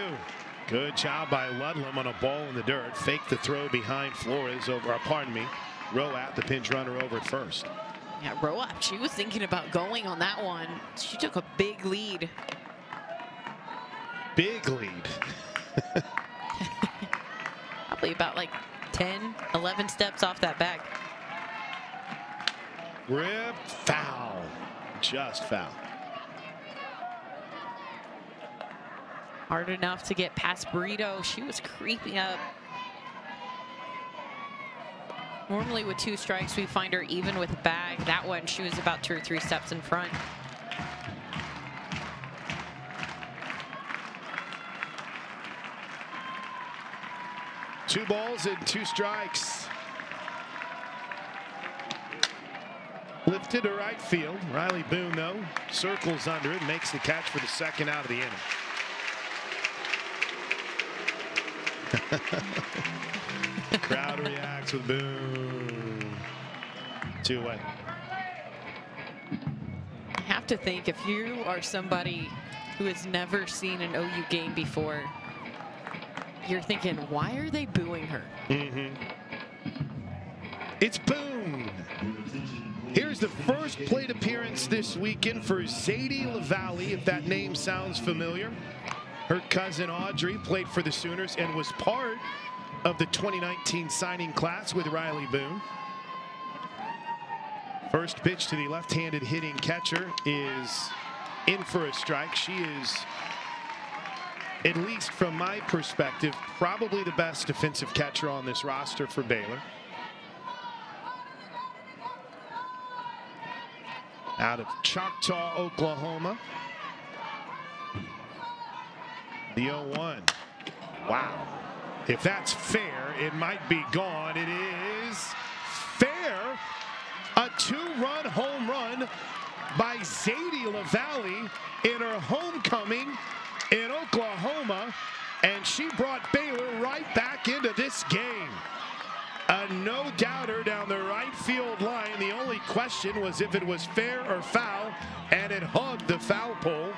Good job by Ludlam on a ball in the dirt. Faked the throw behind Flores over, pardon me, Roat, the pinch runner over at first. Yeah, Roat, she was thinking about going on that one. She took a big lead. Big lead. Probably about like 10, 11 steps off that bag. Ripped, foul. Just foul. Hard enough to get past Burrito. She was creeping up. Normally with 2 strikes, we find her even with a bag. That one, she was about 2 or 3 steps in front. 2 balls and 2 strikes. Lifted to right field. Riley Boone, though, circles under it, makes the catch for the second out of the inning. Crowd reacts with Boone. 2 away. I have to think, if you are somebody who has never seen an OU game before, you're thinking, why are they booing her? It's Boone. Here's the first plate appearance this weekend for Zadie LaValle, if that name sounds familiar. Her cousin Audrey played for the Sooners and was part of the 2019 signing class with Riley Boone. First pitch to the left-handed hitting catcher is in for a strike. She is, at least from my perspective, probably the best defensive catcher on this roster for Baylor. Out of Choctaw, Oklahoma. The 0-1. Wow. If that's fair, it might be gone. It is fair. A 2-run home run by Zadie LaValle in her homecoming in Oklahoma. And she brought Baylor right back into this game. A no-doubter down the right field line. The only question was if it was fair or foul, and it hugged the foul pole.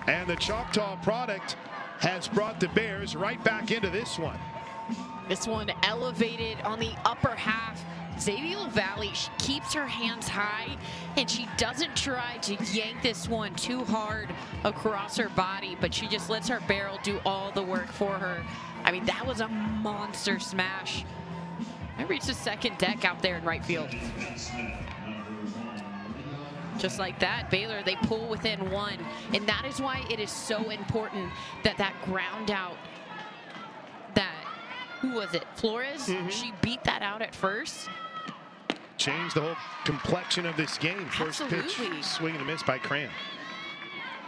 And the Choctaw product has brought the Bears right back into this one. This one elevated on the upper half. Zadie LaValle, she keeps her hands high, and she doesn't try to yank this one too hard across her body, but she just lets her barrel do all the work for her. I mean, that was a monster smash. I reached the second deck out there in right field. Just like that, Baylor, they pull within 1. And that is why it is so important that that ground out, that, who was it, Flores? She beat that out at first. Changed the whole complexion of this game. First Absolutely. pitch, swing and a miss by Cran.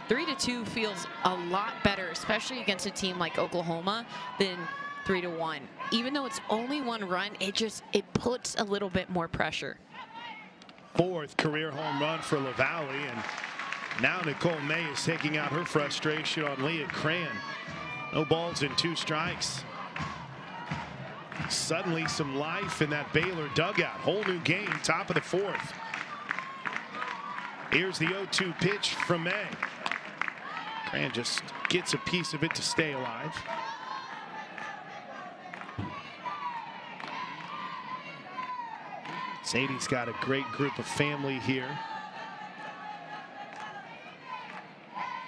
3-2 feels a lot better, especially against a team like Oklahoma, than 3-1. Even though it's only 1 run, it puts a little bit more pressure. 4th career home run for LaValle, and now Nicole May is taking out her frustration on Leah Cran. No balls and 2 strikes. Suddenly some life in that Baylor dugout. Whole new game, top of the 4th. Here's the 0-2 pitch from May. Cran just gets a piece of it to stay alive. Zadie's got a great group of family here.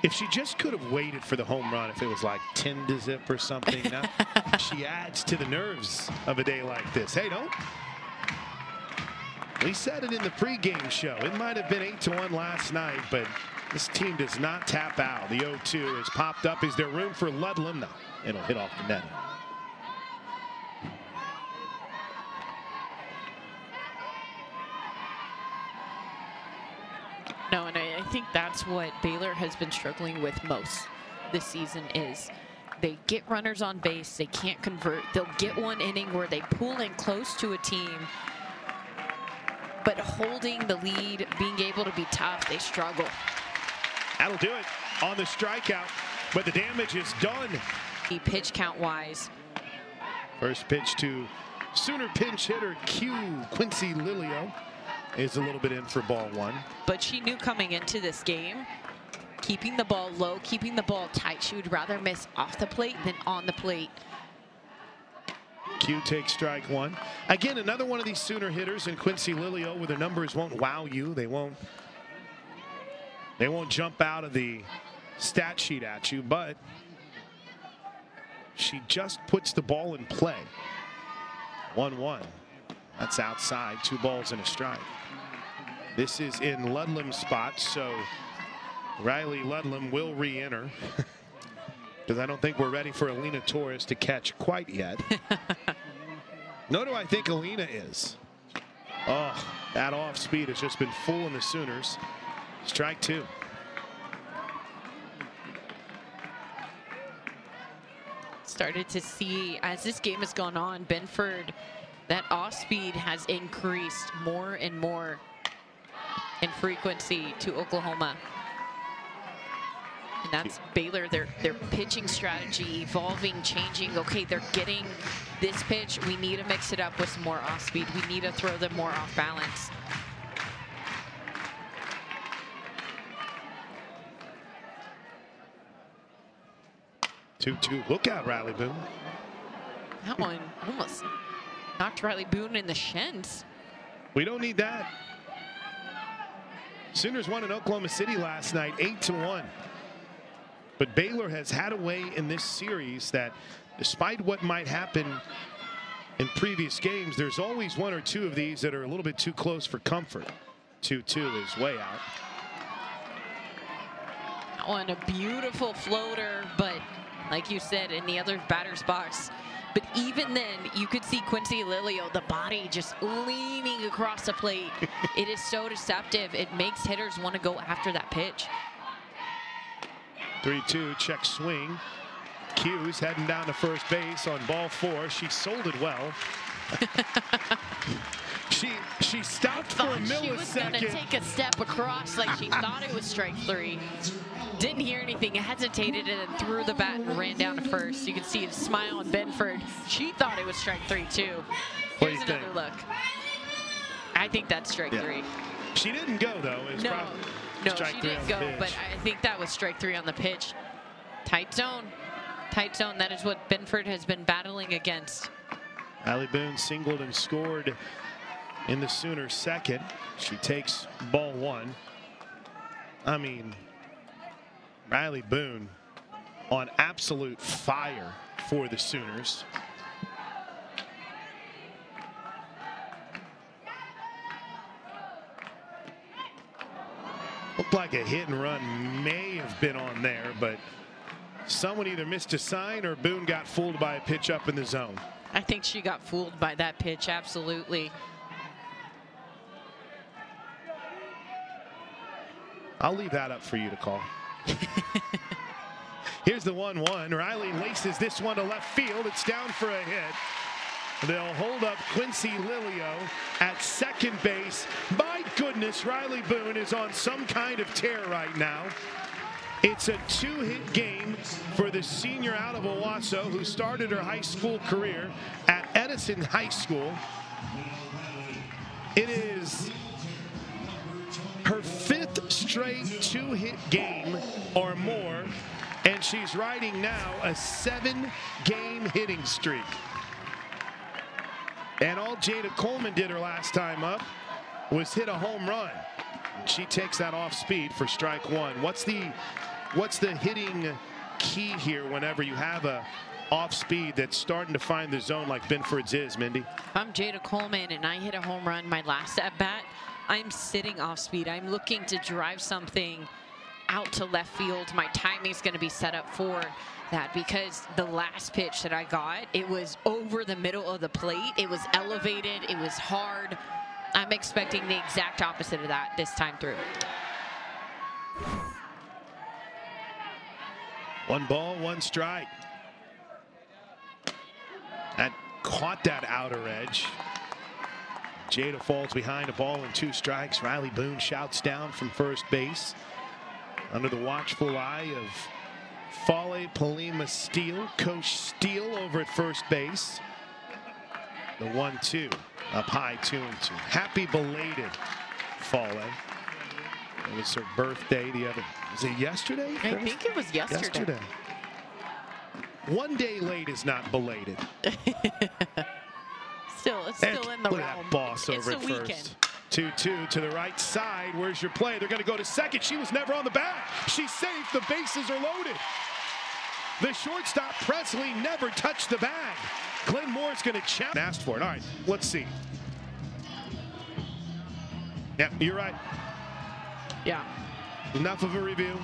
If she just could have waited for the home run, if it was like 10-0 or something, now she adds to the nerves of a day like this. Hey, don't. We said it in the pregame show. It might have been 8-1 last night, but this team does not tap out. The 0-2 is popped up. Is there room for Ludlam? No, it'll hit off the net. No, and I think that's what Baylor has been struggling with most this season is they get runners on base, they can't convert. They'll get 1 inning where they pull in close to a team, but holding the lead, being able to be tough, they struggle. That'll do it on the strikeout, but the damage is done. The pitch count wise. First pitch to Sooner pinch hitter Quincy Lilio is a little bit in for ball 1. But she knew coming into this game, keeping the ball low, keeping the ball tight, she would rather miss off the plate than on the plate. Q takes strike 1. Again, another one of these Sooner hitters in Quincy Lilio where their numbers won't wow you. They won't jump out of the stat sheet at you, but she just puts the ball in play. 1-1. That's outside. 2 balls and a strike. This is in Ludlam's spot, so Riley Ludlam will re-enter. Because I don't think we're ready for Alina Torres to catch quite yet. Nor do I think Alina is. Oh, that off speed has just been fooling the Sooners. Strike 2. started to see as this game has gone on, Benford, that off speed has increased more and more in frequency to Oklahoma. And that's Baylor, their pitching strategy evolving, changing. Okay, they're getting this pitch. We need to mix it up with some more off speed. We need to throw them more off balance. Two. Look out, Riley Boone. That one almost knocked Riley Boone in the shins. We don't need that. Sooners won in Oklahoma City last night, 8-1. But Baylor has had a way in this series that, despite what might happen in previous games, there's always one or two of these that are a little bit too close for comfort. 2-2 is way out. That one, a beautiful floater, but like you said, in the other batter's box. But even then, you could see Quincy Lilio, the body just leaning across the plate. It is so deceptive. It makes hitters want to go after that pitch. 3-2, check swing. Hughes heading down to first base on ball 4. She sold it well. She stopped for a millisecond. She was going to take a step across like she thought it was strike 3. Didn't hear anything, hesitated, and then threw the bat and ran down to first. You can see a smile on Benford. She thought it was strike 3 too. Here's another look. I think that's strike 3. She didn't go though. No, she didn't go, but I think that was strike 3 on the pitch. Tight zone. Tight zone. That is what Benford has been battling against. Riley Boone singled and scored in the Sooners' second. She takes ball 1. I mean, Riley Boone on absolute fire for the Sooners. Looked like a hit and run may have been on there, but someone either missed a sign or Boone got fooled by a pitch up in the zone. I think she got fooled by that pitch, absolutely. I'll leave that up for you to call. Here's the 1-1. Riley laces this one to left field. It's down for a hit. They'll hold up Quincy Lilio at second base. My goodness, Riley Boone is on some kind of tear right now. It's a 2-hit game for the senior out of Owasso, who started her high school career at Edison High School. It is her 5th straight 2-hit game or more, and she's riding now a 7-game hitting streak. And all Jada Coleman did her last time up was hit a home run. She takes that off speed for strike 1. What's the hitting key here whenever you have a off speed that's starting to find the zone like Benford's is, Mindy? If I'm Jada Coleman and I hit a home run my last at bat, I'm sitting off speed. I'm looking to drive something out to left field. My timing's going to be set up for that, because the last pitch that I got, it was over the middle of the plate. It was elevated. It was hard. I'm expecting the exact opposite of that this time through. 1 ball, 1 strike. That caught that outer edge. Jada falls behind, a ball and 2 strikes. Riley Boone shouts down from first base under the watchful eye of Fale Palima Steele. Coach Steele over at first base. The 1-2 up high, 2-2. Happy belated Fale. It was her birthday the other, was it yesterday? I think it was yesterday. One day late is not belated. It's still in the look realm. At that boss over at first. 2-2 to the right side. Where's your play? They're going to go to second. She was never on the bag. She's safe. The bases are loaded. The shortstop, Presley, never touched the bag. Glenn Moore's going to challenge. Asked for it. All right, let's see. Yeah, you're right. Yeah. Enough of a review.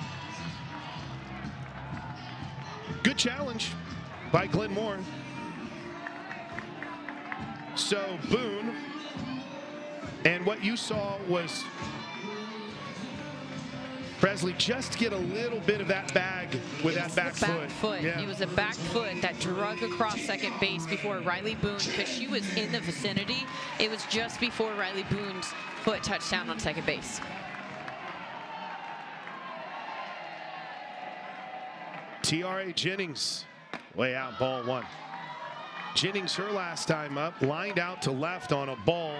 Good challenge by Glenn Moore. So Boone, and what you saw was Presley just get a little bit of that bag with that back foot. Yeah. He was a back foot that drug across second base before Riley Boone, because she was in the vicinity. It was just before Riley Boone's foot touched down on second base. T.R.A. Jennings way out, ball one. Jennings, her last time up, lined out to left on a ball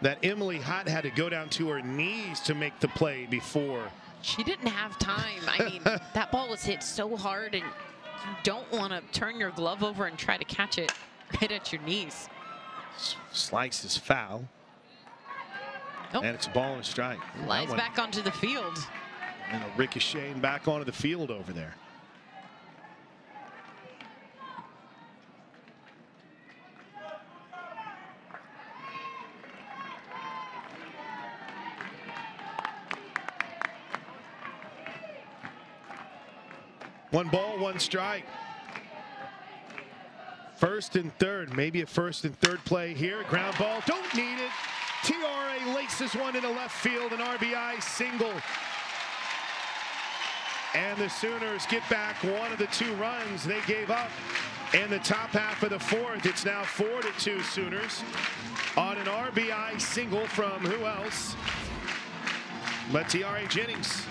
that Emily Hott had to go down to her knees to make the play before. She didn't have time. I mean, that ball was hit so hard, and you don't want to turn your glove over and try to catch it right at your knees. Slice is foul. Nope. And it's a ball and a strike. Flies back onto the field. And a ricocheting back onto the field over there. One ball, one strike. First and third, maybe a first and third play here. Ground ball, don't need it. T.R.A. laces one into left field, an RBI single. And the Sooners get back one of the two runs they gave up in the top half of the fourth. It's now 4-2 Sooners on an RBI single from who else but T.R.A. Jennings.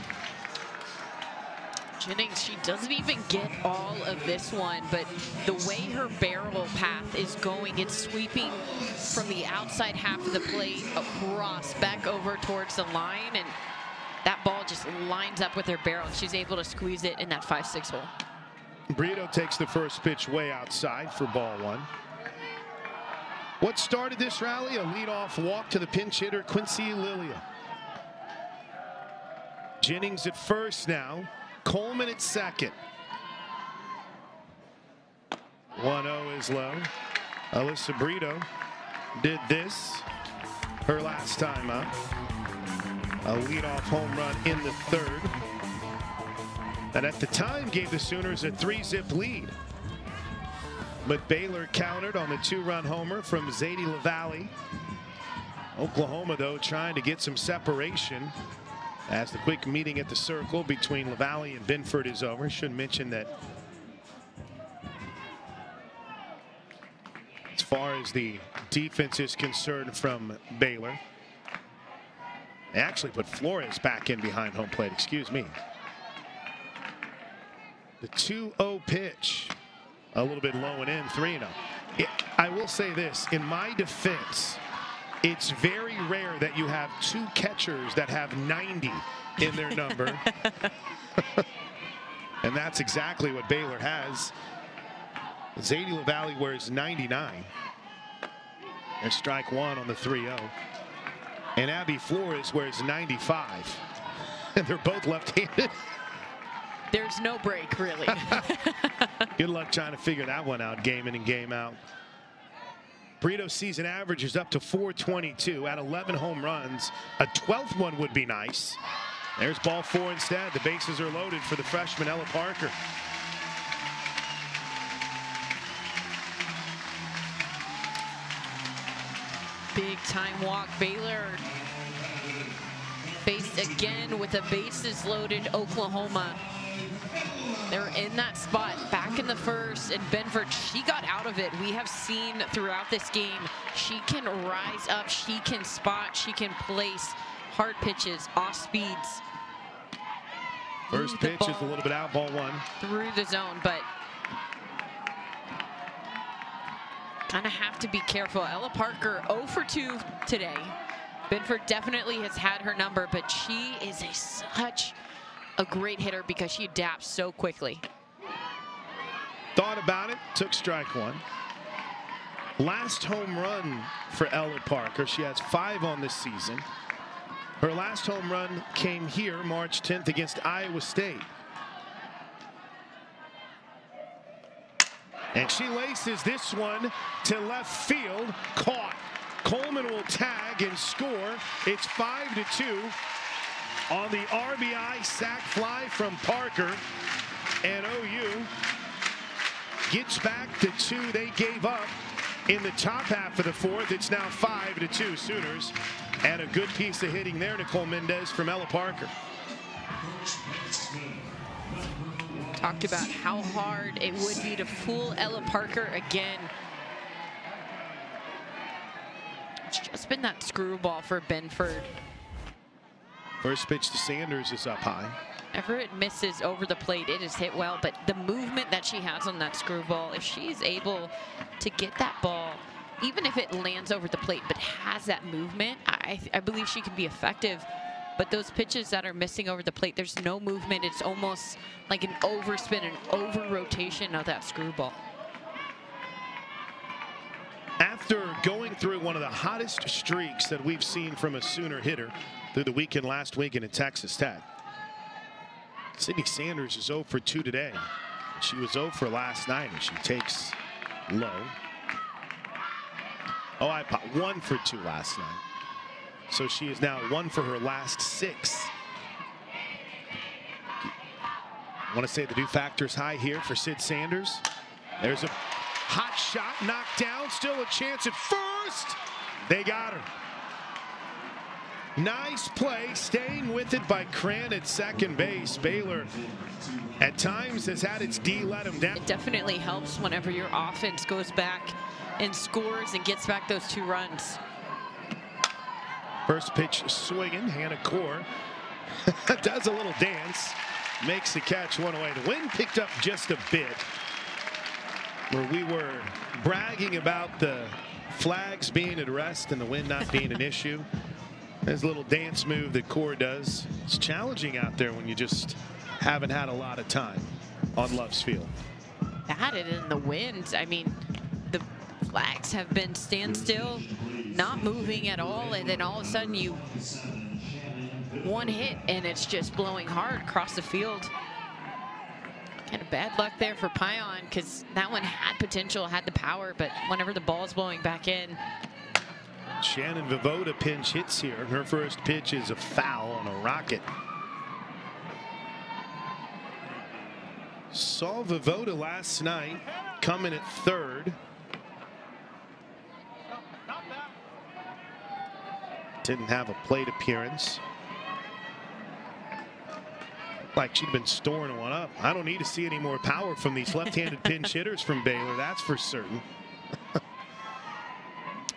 Jennings, she doesn't even get all of this one, but the way her barrel path is going, it's sweeping from the outside half of the plate across back over towards the line, and that ball just lines up with her barrel. She's able to squeeze it in that 5-6 hole. Brito takes the first pitch way outside for ball one. What started this rally? A leadoff walk to the pinch hitter, Quincy Lilia. Jennings at first now. Coleman at second. 1-0 is low. Alyssa Brito did this her last time up. A leadoff home run in the third. And at the time gave the Sooners a 3-zip lead. But Baylor countered on the 2-run homer from Zadie LaValle. Oklahoma, though, trying to get some separation as the quick meeting at the circle between LaValle and Benford is over. Should mention that as far as the defense is concerned from Baylor, they actually put Flores back in behind home plate. Excuse me. The 2-0 pitch, a little bit low and in, 3-0. I will say this, in my defense, it's very rare that you have two catchers that have 90 in their number. And that's exactly what Baylor has. Zadie LaValle wears 99. There's strike one on the 3-0. And Abby Flores wears 95. And they're both left-handed. There's no break, really. Good luck trying to figure that one out game in and game out. Brito's season average is up to 422 at 11 home runs. A 12th one would be nice. There's ball four instead. The bases are loaded for the freshman Ella Parker. Big time walk. Baylor faced again with a bases loaded Oklahoma. They're in that spot back in the first, and Benford, she got out of it. We have seen throughout this game, she can rise up, she can spot, she can place hard pitches, off speeds. First pitch is a little bit out, ball one. Through the zone, but kind of have to be careful. Ella Parker 0 for 2 today. Benford definitely has had her number, but she is such a great hitter because she adapts so quickly. Thought about it, took strike one. Last home run for Ella Parker. She has 5 on this season. Her last home run came here March 10th against Iowa State. And she laces this one to left field, caught. Coleman will tag and score. It's 5-2 on the RBI sac fly from Parker. And OU gets back the 2 they gave up in the top half of the fourth. It's now 5-2 Sooners. And a good piece of hitting there, Nicole Mendez from Ella Parker. Talked about how hard it would be to fool Ella Parker again. It's just been that screwball for Benford. First pitch to Sanders is up high. Whenever it misses over the plate, it is hit well, but the movement that she has on that screwball, if she's able to get that ball, even if it lands over the plate, but has that movement, I believe she can be effective. But those pitches that are missing over the plate, there's no movement. It's almost like an overspin, an over-rotation of that screwball. After going through one of the hottest streaks that we've seen from a Sooner hitter through the weekend last weekend at Texas Tech, Sydney Sanders is 0 for 2 today. She was 0 for last night, and she takes low. Oh, I popped 1 for 2 last night. So she is now 1 for her last 6. I want to say the do factor's high here for Sid Sanders. There's a hot shot knocked down. Still a chance at first. They got her. Nice play, staying with it by Cran at second base. Baylor at times has had its D let them down. It definitely helps whenever your offense goes back and scores and gets back those 2 runs. First pitch swinging, Hannah Core does a little dance, makes the catch 1 away. The wind picked up just a bit, where we were bragging about the flags being at rest and the wind not being an issue. There's a little dance move that Core does. It's challenging out there when you just haven't had a lot of time on Love's Field. That and in the wind, I mean, the flags have been standstill, not moving at all, and then all of a sudden you one hit and it's just blowing hard across the field. Kind of bad luck there for Pion, because that one had potential, had the power, but whenever the ball's blowing back in. Shannon Vivoda pinch hits here. Her first pitch is a foul on a rocket. Saw Vivoda last night coming at third. Didn't have a plate appearance. Like she'd been storing one up. I don't need to see any more power from these left-handed pinch hitters from Baylor, that's for certain.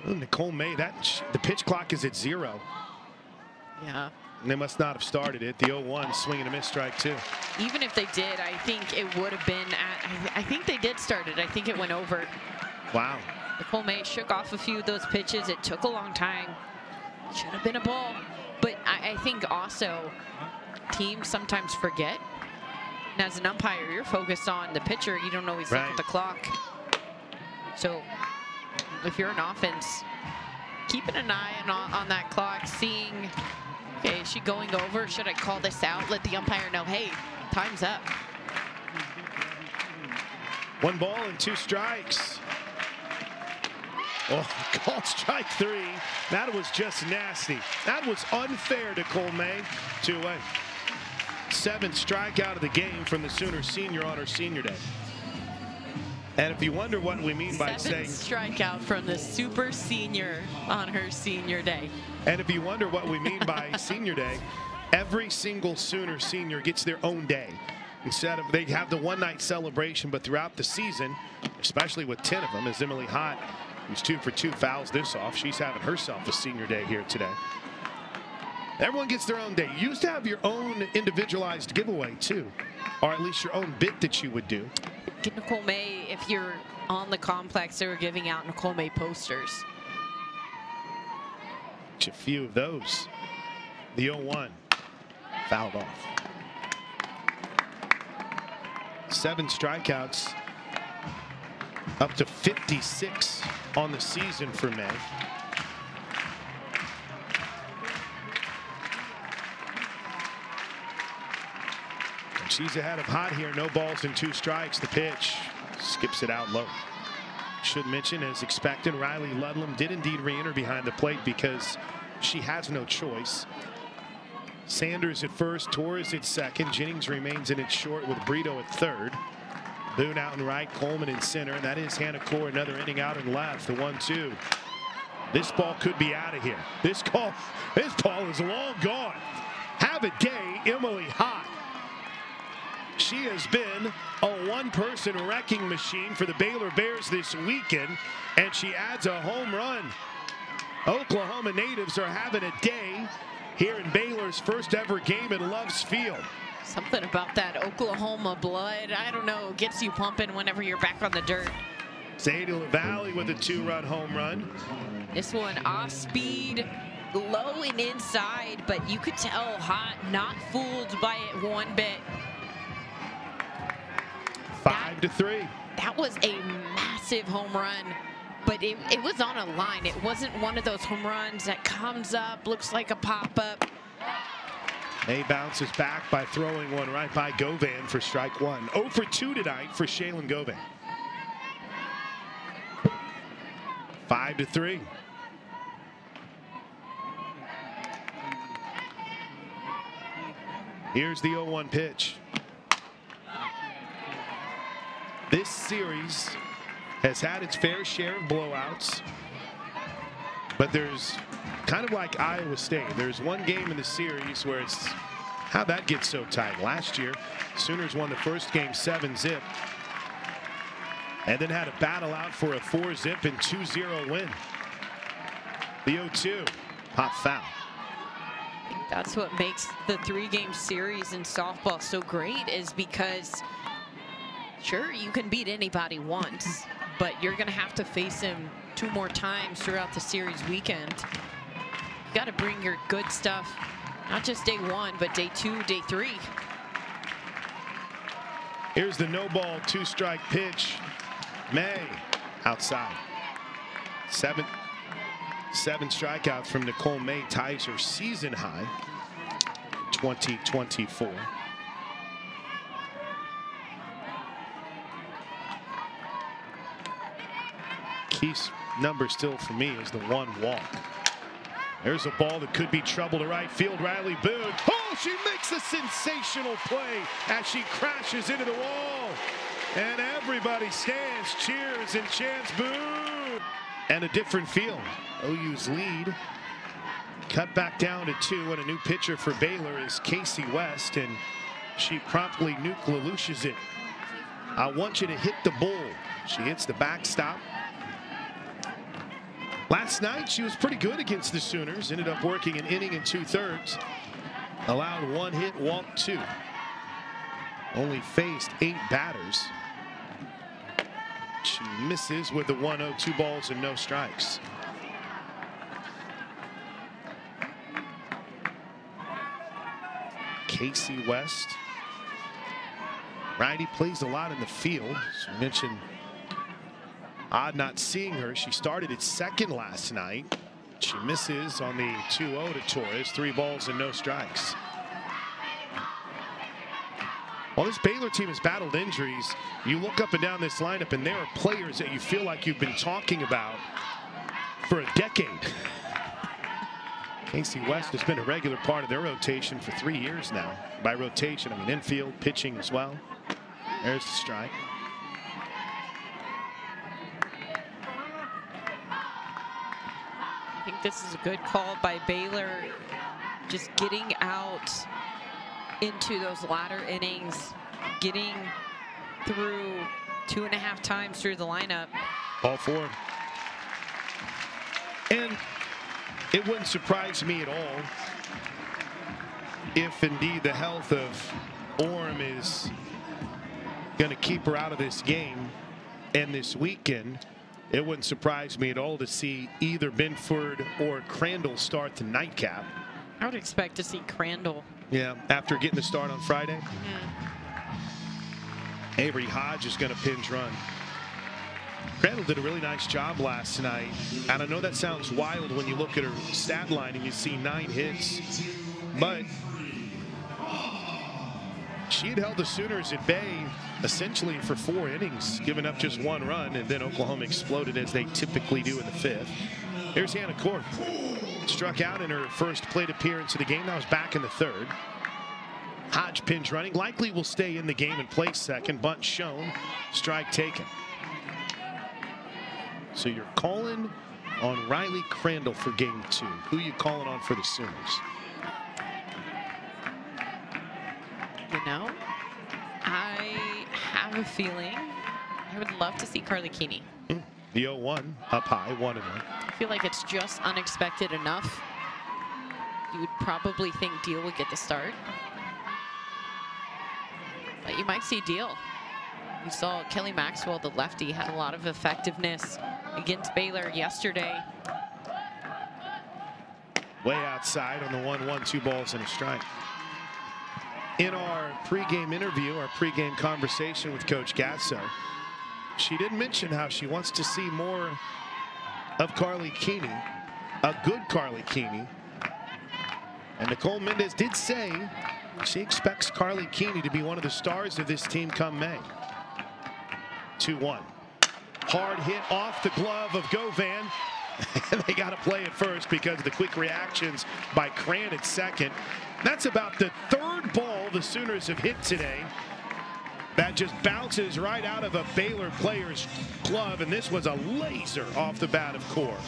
Oh, Nicole May, the pitch clock is at 0. Yeah. And they must not have started it. The 0-1 swing and a miss, strike 2. Even if they did, I think it would have been at, I think they did start it. I think it went over. Wow. Nicole May shook off a few of those pitches. It took a long time. Should have been a ball. But I think also teams sometimes forget. And as an umpire, you're focused on the pitcher. You don't always look at the clock. So if you're an offense, keeping an eye on that clock, seeing, okay, is she going over? Should I call this out? Let the umpire know, hey, time's up. 1 ball and 2 strikes. Oh, called strike 3. That was just nasty. That was unfair to Cole May. 2 away. 7th strikeout of the game from the Sooner senior on her senior day. And if you wonder what we mean by saying 7th strikeout from the super senior on her senior day. And if you wonder what we mean by senior day, every single Sooner senior gets their own day. Instead of, they have the one-night celebration, but throughout the season, especially with 10 of them, as Emily Hott, who's 2 for 2, fouls this off, she's having herself a senior day here today. Everyone gets their own day. You used to have your own individualized giveaway too, or at least your own bit that you would do. Nicole May, if you're on the complex, they were giving out Nicole May posters. A few of those. The 0-1 fouled off. 7 strikeouts, up to 56 on the season for May. And she's ahead of Hot here. No balls and 2 strikes. The pitch skips it out low. Should mention, as expected, Riley Ludlam did indeed re-enter behind the plate because she has no choice. Sanders at first, Torres at second. Jennings remains in it short with Brito at third. Boone out in right, Coleman in center, and that is Hannah Core, another inning out in left. The 1-2. This ball could be out of here. This ball is long gone. Have a day, Emily Hott. She has been a one-person wrecking machine for the Baylor Bears this weekend, and she adds a home run. Oklahoma natives are having a day here in Baylor's first ever game at Love's Field. Something about that Oklahoma blood, I don't know, gets you pumping whenever you're back on the dirt. Zadie LaValle with a 2-run home run. This one off speed, low and inside, but you could tell Hott not fooled by it one bit. 5-3. That was a massive home run, but it was on a line. It wasn't one of those home runs that comes up, looks like a pop-up. May bounces back by throwing one right by Govan for strike one. 0 for 2 tonight for Shaylin Govan. 5-3. Here's the 0-1 pitch. This series has had its fair share of blowouts, but there's kind of like Iowa State. There's one game in the series where it's how that gets so tight. Last year, Sooners won the first game 7-0, and then had a battle out for a 4-0 and 2-0 win. The 0-2 pop foul. That's what makes the 3-game series in softball so great, is because sure, you can beat anybody once, but you're going to have to face him 2 more times throughout the series weekend. You got to bring your good stuff, not just day 1, but day 2, day 3. Here's the no ball 2-strike pitch. May outside. Seven strikeouts from Nicole May, ties her season high, 2024. Key number still for me is the 1 walk. There's a ball that could be trouble to right field. Riley Boone. Oh, she makes a sensational play as she crashes into the wall. And everybody stands, cheers, and chants Boone. And a different feel. OU's lead cut back down to 2, and a new pitcher for Baylor is Casey West, and she promptly Nuke Lelouches it. I want you to hit the bull. She hits the backstop. Last night, she was pretty good against the Sooners. Ended up working an inning and 2/3. Allowed 1 hit, walked 2. Only faced 8 batters. She misses with the 1-0, 2 balls and no strikes. Casey West. Righty, plays a lot in the field. As we mentioned, odd not seeing her. She started at second last night. She misses on the 2-0 to Torres. 3 balls and no strikes. While this Baylor team has battled injuries, you look up and down this lineup and there are players that you feel like you've been talking about for a decade. Casey West has been a regular part of their rotation for 3 years now. By rotation, I mean infield, pitching as well. There's the strike. I think this is a good call by Baylor, just getting out into those latter innings, getting through 2.5 times through the lineup. All 4. And it wouldn't surprise me at all if indeed the health of Orm is going to keep her out of this game and this weekend. It wouldn't surprise me at all to see either Binford or Crandall start the nightcap. I would expect to see Crandall. Yeah, after getting the start on Friday. Yeah. Avery Hodge is going to pinch run. Crandall did a really nice job last night. And I know that sounds wild when you look at her stat line and you see 9 hits. But she had held the Sooners at bay essentially for 4 innings, giving up just 1 run, and then Oklahoma exploded as they typically do in the 5th. Here's Hannah Court. Struck out in her first plate appearance of the game. Now is back in the 3rd. Hodge pinch running. Likely will stay in the game and play second. Bunt shown. Strike taken. So you're calling on Riley Crandall for game 2. Who you calling on for the Sooners? You know, I have a feeling I would love to see Carly Keeney. The 0-1 up high, 1-1. I feel like it's just unexpected enough. You would probably think Deal would get the start. But you might see Deal. You saw Kelly Maxwell, the lefty, had a lot of effectiveness against Baylor yesterday. Way outside on the 1-1, 2 balls and a strike. In our pregame interview, our pregame conversation with Coach Gatso, she did mention how she wants to see more of Carly Keeney, a good Carly Keeney. And Nicole Mendez did say she expects Carly Keeney to be one of the stars of this team come May. 2-1. Hard hit off the glove of Govan. And they got to play it first because of the quick reactions by Cran at second. That's about the 3rd ball the Sooners have hit today. That just bounces right out of a Baylor player's glove, and this was a laser off the bat of Core.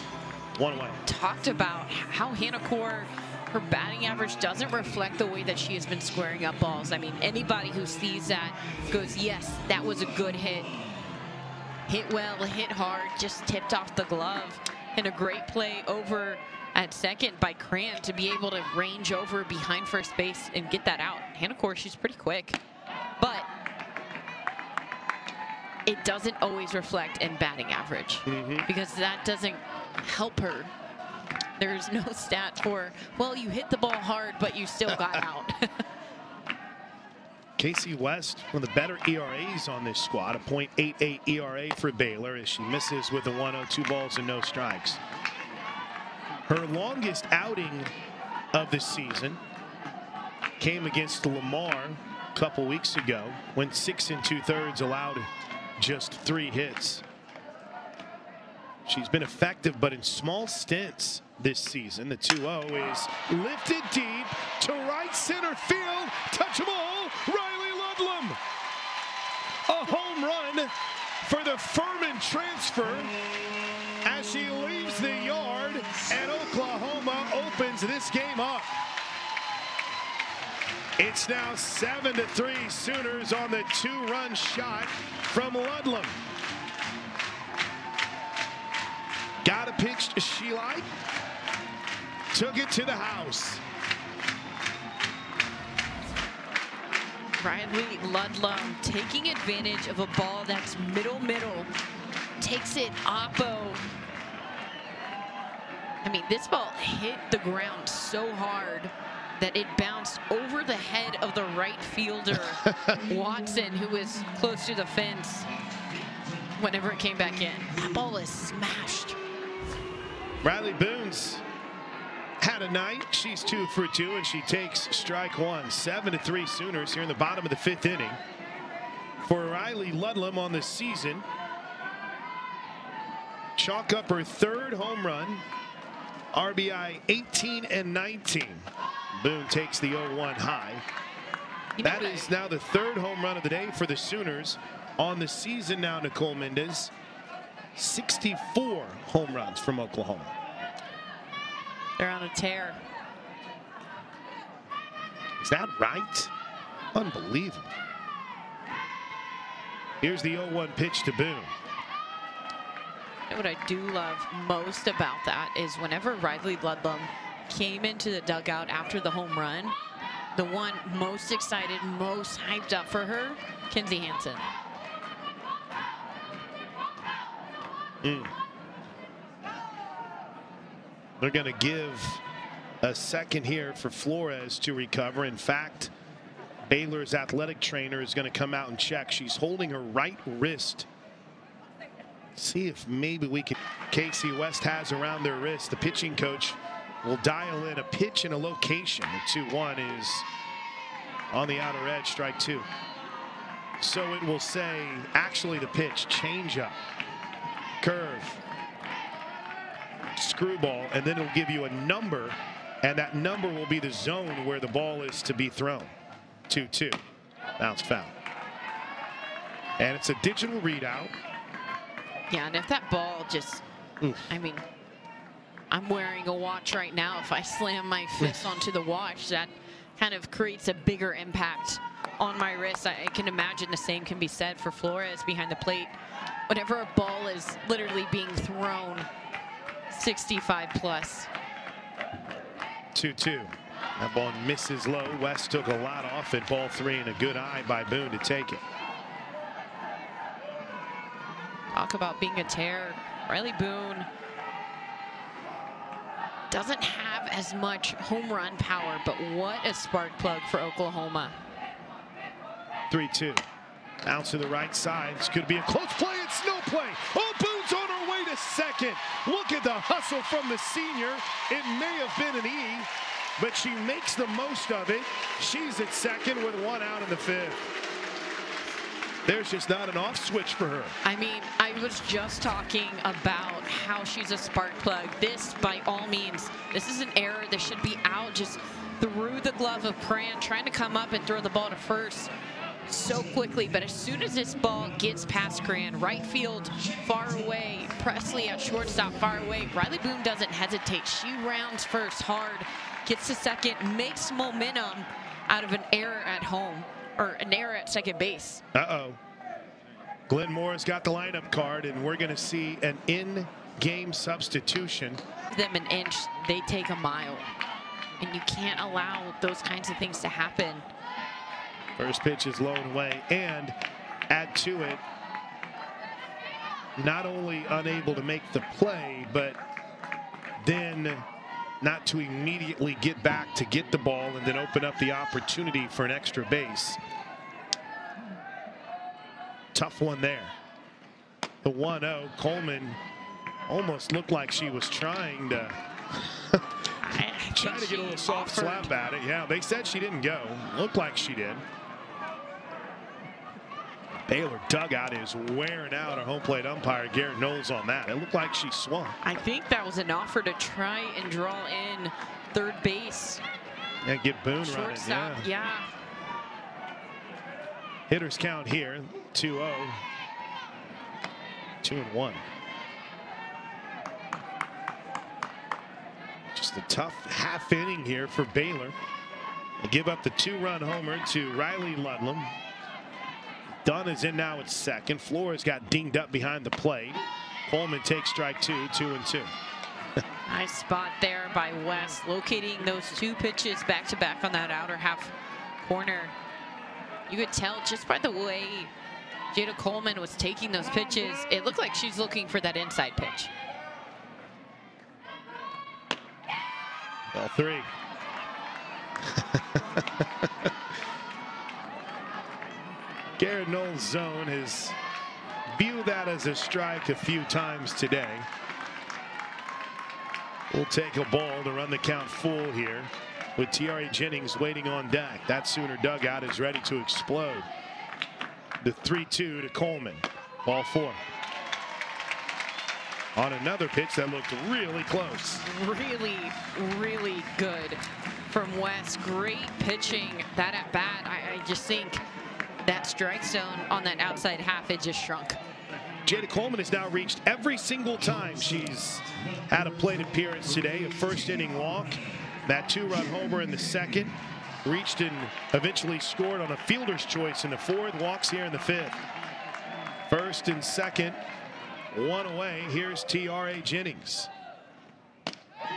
1 away. Talked about how Hannah Core, her batting average doesn't reflect the way that she has been squaring up balls. I mean, anybody who sees that goes, yes, that was a good hit. Hit well, hit hard, just tipped off the glove. And a great play over at second by Cran to be able to range over behind first base and get that out. Hannah Core, she's pretty quick, but it doesn't always reflect in batting average because that doesn't help her. There's no stat for, well, you hit the ball hard, but you still got out. Casey West, one of the better ERAs on this squad, a .88 ERA for Baylor as she misses with a 1-0, 2 balls and no strikes. Her longest outing of the season came against Lamar a couple weeks ago, went 6 2/3, allowed just 3 hits. She's been effective, but in small stints this season. The 2-0 is lifted deep to right center field. Touch 'em all. Riley Ludlam. A home run for the Furman transfer as she leaves the yard, and Oklahoma opens this game up. It's now 7-3 Sooners on the 2-run shot from Ludlam. Got a pitch to Sheila. Took it to the house. Riley Ludlam taking advantage of a ball that's middle. Takes it oppo. I mean, this ball hit the ground so hard that it bounced over the head of the right fielder, Watson, who was close to the fence whenever it came back in. That ball is smashed. Riley Boone's had a night. She's 2 for 2, and she takes strike 1. 7-3 Sooners here in the bottom of the 5th inning. For Riley Ludlam on the season, chalk up her 3rd home run, RBI 18 and 19. Boone takes the 0-1 high. That is now the 3rd home run of the day for the Sooners on the season now. Nicole Mendez, 64 home runs from Oklahoma. They're on a tear. Is that right? Unbelievable. Here's the 0-1 pitch to Boone. And what I do love most about that is whenever Riley Ludlam came into the dugout after the home run, the one most excited, most hyped up for her, Kinsey Hansen. They're going to give a second here for Flores to recover. In fact, Baylor's athletic trainer is going to come out and check. She's holding her right wrist. See if maybe we can. Casey West has around their wrist. The pitching coach will dial in a pitch and a location. The 2-1 is on the outer edge, strike 2. So it will say actually the pitch, changeup, curve, screwball, and then it'll give you a number, and that number will be the zone where the ball is to be thrown. 2-2. Bounced foul. And it's a digital readout. Yeah, and if that ball just, I mean, I'm wearing a watch right now. If I slam my fist onto the watch, that kind of creates a bigger impact on my wrist. I can imagine the same can be said for Flores behind the plate. Whenever a ball is literally being thrown 65 plus. 2-2. That ball misses low. West took a lot off it. Ball 3 and a good eye by Boone to take it. Talk about being a tear. Riley Boone doesn't have as much home run power, but what a spark plug for Oklahoma. 3-2. Bounce to the right side. This could be a close play. It's no play. Oh, Boone's on her way to second. Look at the hustle from the senior. It may have been an E, but she makes the most of it. She's at second with 1 out in the 5th. There's just not an off switch for her. I mean, I was just talking about how she's a spark plug. This, by all means, this is an error that should be out just through the glove of Cran, trying to come up and throw the ball to first so quickly. But as soon as this ball gets past Cran, right field far away, Presley at shortstop far away, Riley Boone doesn't hesitate. She rounds first hard, gets to second, makes momentum out of an error at home. Or an error at second base. Uh-oh. Glenn Moore's got the lineup card, and we're going to see an in-game substitution. Them an inch, they take a mile. And you can't allow those kinds of things to happen. First pitch is low and away, and add to it, not only unable to make the play, but then not to immediately get back to get the ball and then open up the opportunity for an extra base. Tough one there. The 1-0, Coleman almost looked like she was trying to get a little soft slap at it. Yeah, they said she didn't go. Looked like she did. Baylor dugout is wearing out our home plate umpire, Garrett Knowles, on that. It looked like she swung. I think that was an offer to try and draw in third base. Yeah, get Boone running. Yeah. Hitters count here, 2-0. 2-1. Just a tough half inning here for Baylor. They give up the 2-run homer to Riley Ludlam. Dunn is in now at second. Flores got dinged up behind the plate. Coleman takes strike 2, 2-2. Nice spot there by West, locating those 2 pitches back to back on that outer half corner. You could tell just by the way Jada Coleman was taking those pitches, it looked like she's looking for that inside pitch. Ball 3. Garrett Knowles' zone has viewed that as a strike a few times today. We'll take a ball to run the count full here with Tiare Jennings waiting on deck. That Sooner dugout is ready to explode. The 3-2 to Coleman. Ball 4. On another pitch that looked really close. Really, really good from West. Great pitching. That at bat, I just think that strike zone on that outside half, it just shrunk. Jada Coleman has now reached every single time she's had a plate appearance today. A first inning walk, that 2-run homer in the second, reached and eventually scored on a fielder's choice in the 4th, walks here in the 5th. First and second, 1 away. Here's Tiare Jennings.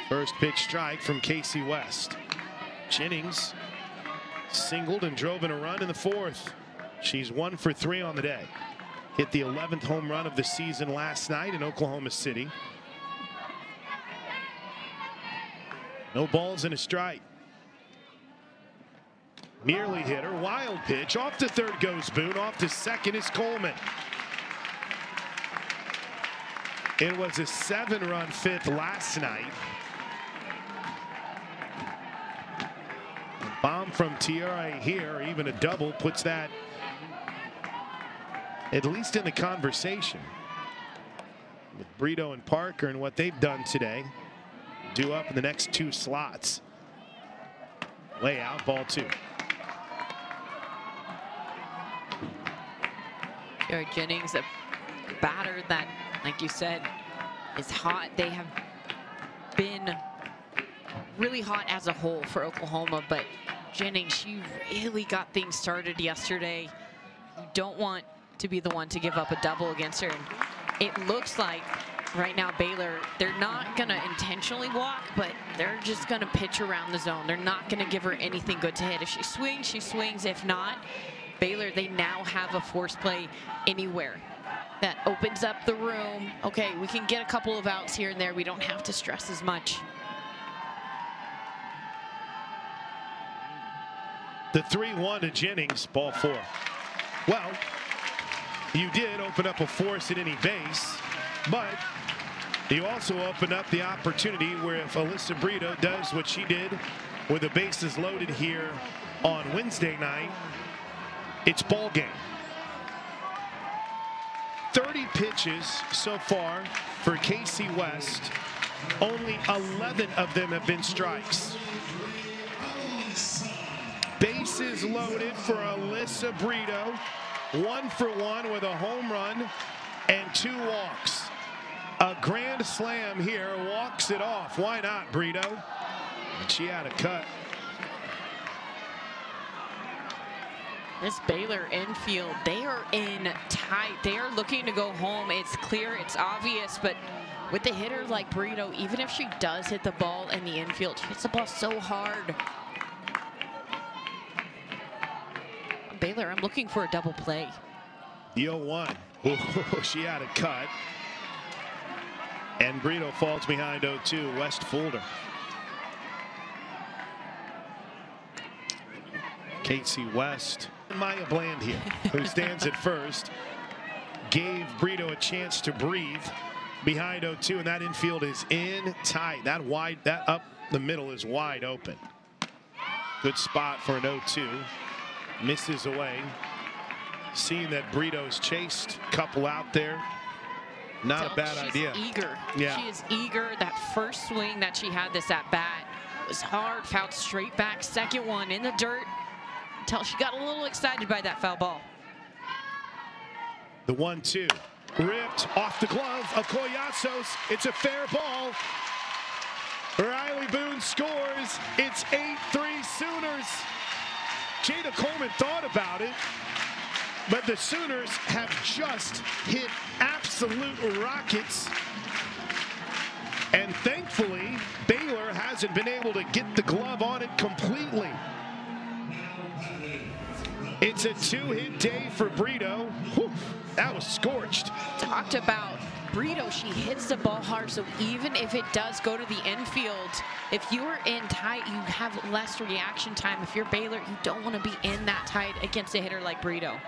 First pitch strike from Casey West. Jennings singled and drove in a run in the 4th. She's 1 for 3 on the day. Hit the 11th home run of the season last night in Oklahoma City. No balls and a strike. Nearly hit her. Wild pitch. Off to third goes Boone. Off to second is Coleman. It was a 7-run 5th last night. A bomb from Tiare here, or even a double, puts that at least in the conversation with Brito and Parker and what they've done today. Due up in the next 2 slots. Way out, ball 2. Tiare Jennings, a batter that, like you said, is hot. They have been really hot as a whole for Oklahoma, but Jennings, she really got things started yesterday. You don't want to be the one to give up a double against her. And it looks like right now Baylor, they're not going to intentionally walk, but they're just going to pitch around the zone. They're not going to give her anything good to hit. If she swings, she swings. If not, Baylor, they now have a force play anywhere. That opens up the room. Okay, we can get a couple of outs here and there. We don't have to stress as much. The 3-1 to Jennings, ball 4. Well, you did open up a force at any base, but you also opened up the opportunity where if Alyssa Brito does what she did with the bases loaded here on Wednesday night, it's ball game. 30 pitches so far for Casey West. Only 11 of them have been strikes. Bases loaded for Alyssa Brito. 1 for 1 with a home run and 2 walks. A grand slam here, walks it off. Why not, Brito? And she had a cut. This Baylor infield, they are in tight. They are looking to go home. It's clear, it's obvious, but with a hitter like Brito, even if she does hit the ball in the infield, she hits the ball so hard. Baylor, I'm looking for a double play. The 0-1. She had a cut. And Brito falls behind 0-2. West fooled her. Casey West. Maya Bland here, who stands at first, gave Brito a chance to breathe behind 0-2, and that infield is in tight. That up the middle is wide open. Good spot for an 0-2. Misses away. Seeing that Brito's chased a couple out there. Not a bad idea. She's eager. Yeah. She is eager. That first swing that she had this at bat was hard. Fouled straight back. Second one in the dirt until she got a little excited by that foul ball. The 1-2. Ripped off the glove of Collazos. It's a fair ball. Riley Boone scores. It's 8-3 Sooners. Jada Coleman thought about it, but the Sooners have just hit absolute rockets. And thankfully, Baylor hasn't been able to get the glove on it completely. It's a 2-hit day for Brito. Whew, that was scorched. Talked about Brito, she hits the ball hard, so even if it does go to the infield, if you are in tight, you have less reaction time. If you're Baylor, you don't want to be in that tight against a hitter like Brito.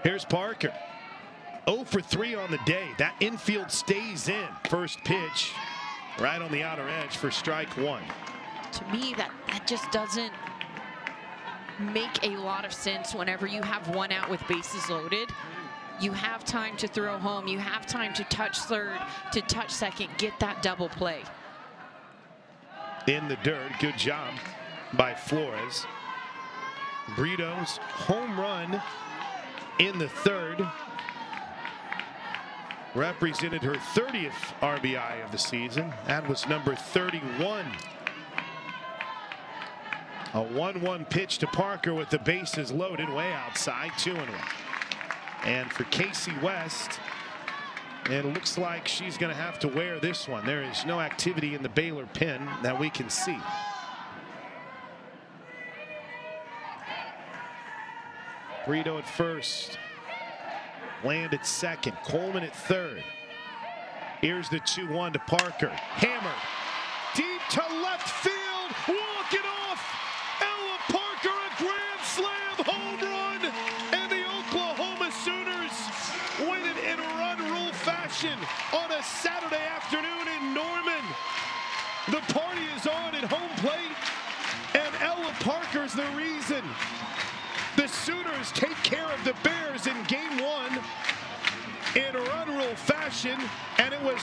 Here's Parker. 0 for 3 on the day. That infield stays in. First pitch right on the outer edge for strike 1. To me, that just doesn't make a lot of sense whenever you have 1 out with bases loaded. You have time to throw home. You have time to touch third, to touch second, get that double play. In the dirt, good job by Flores. Brito's home run in the third represented her 30th RBI of the season. That was number 31. A 1-1 pitch to Parker with the bases loaded way outside, 2-1. And for Casey West, it looks like she's going to have to wear this one. There is no activity in the Baylor pen that we can see. Brito at first. Land at second. Coleman at third. Here's the 2-1 to Parker. Hammered. Deep to left field. Walk it off. Ella Parker, a grand slam home run. And the Oklahoma Sooners win it in run rule fashion on a Saturday afternoon in Norman. The party is on at home plate. And Ella Parker's the reason. The Sooners take care of the Bears in game 1 in run rule fashion, and it was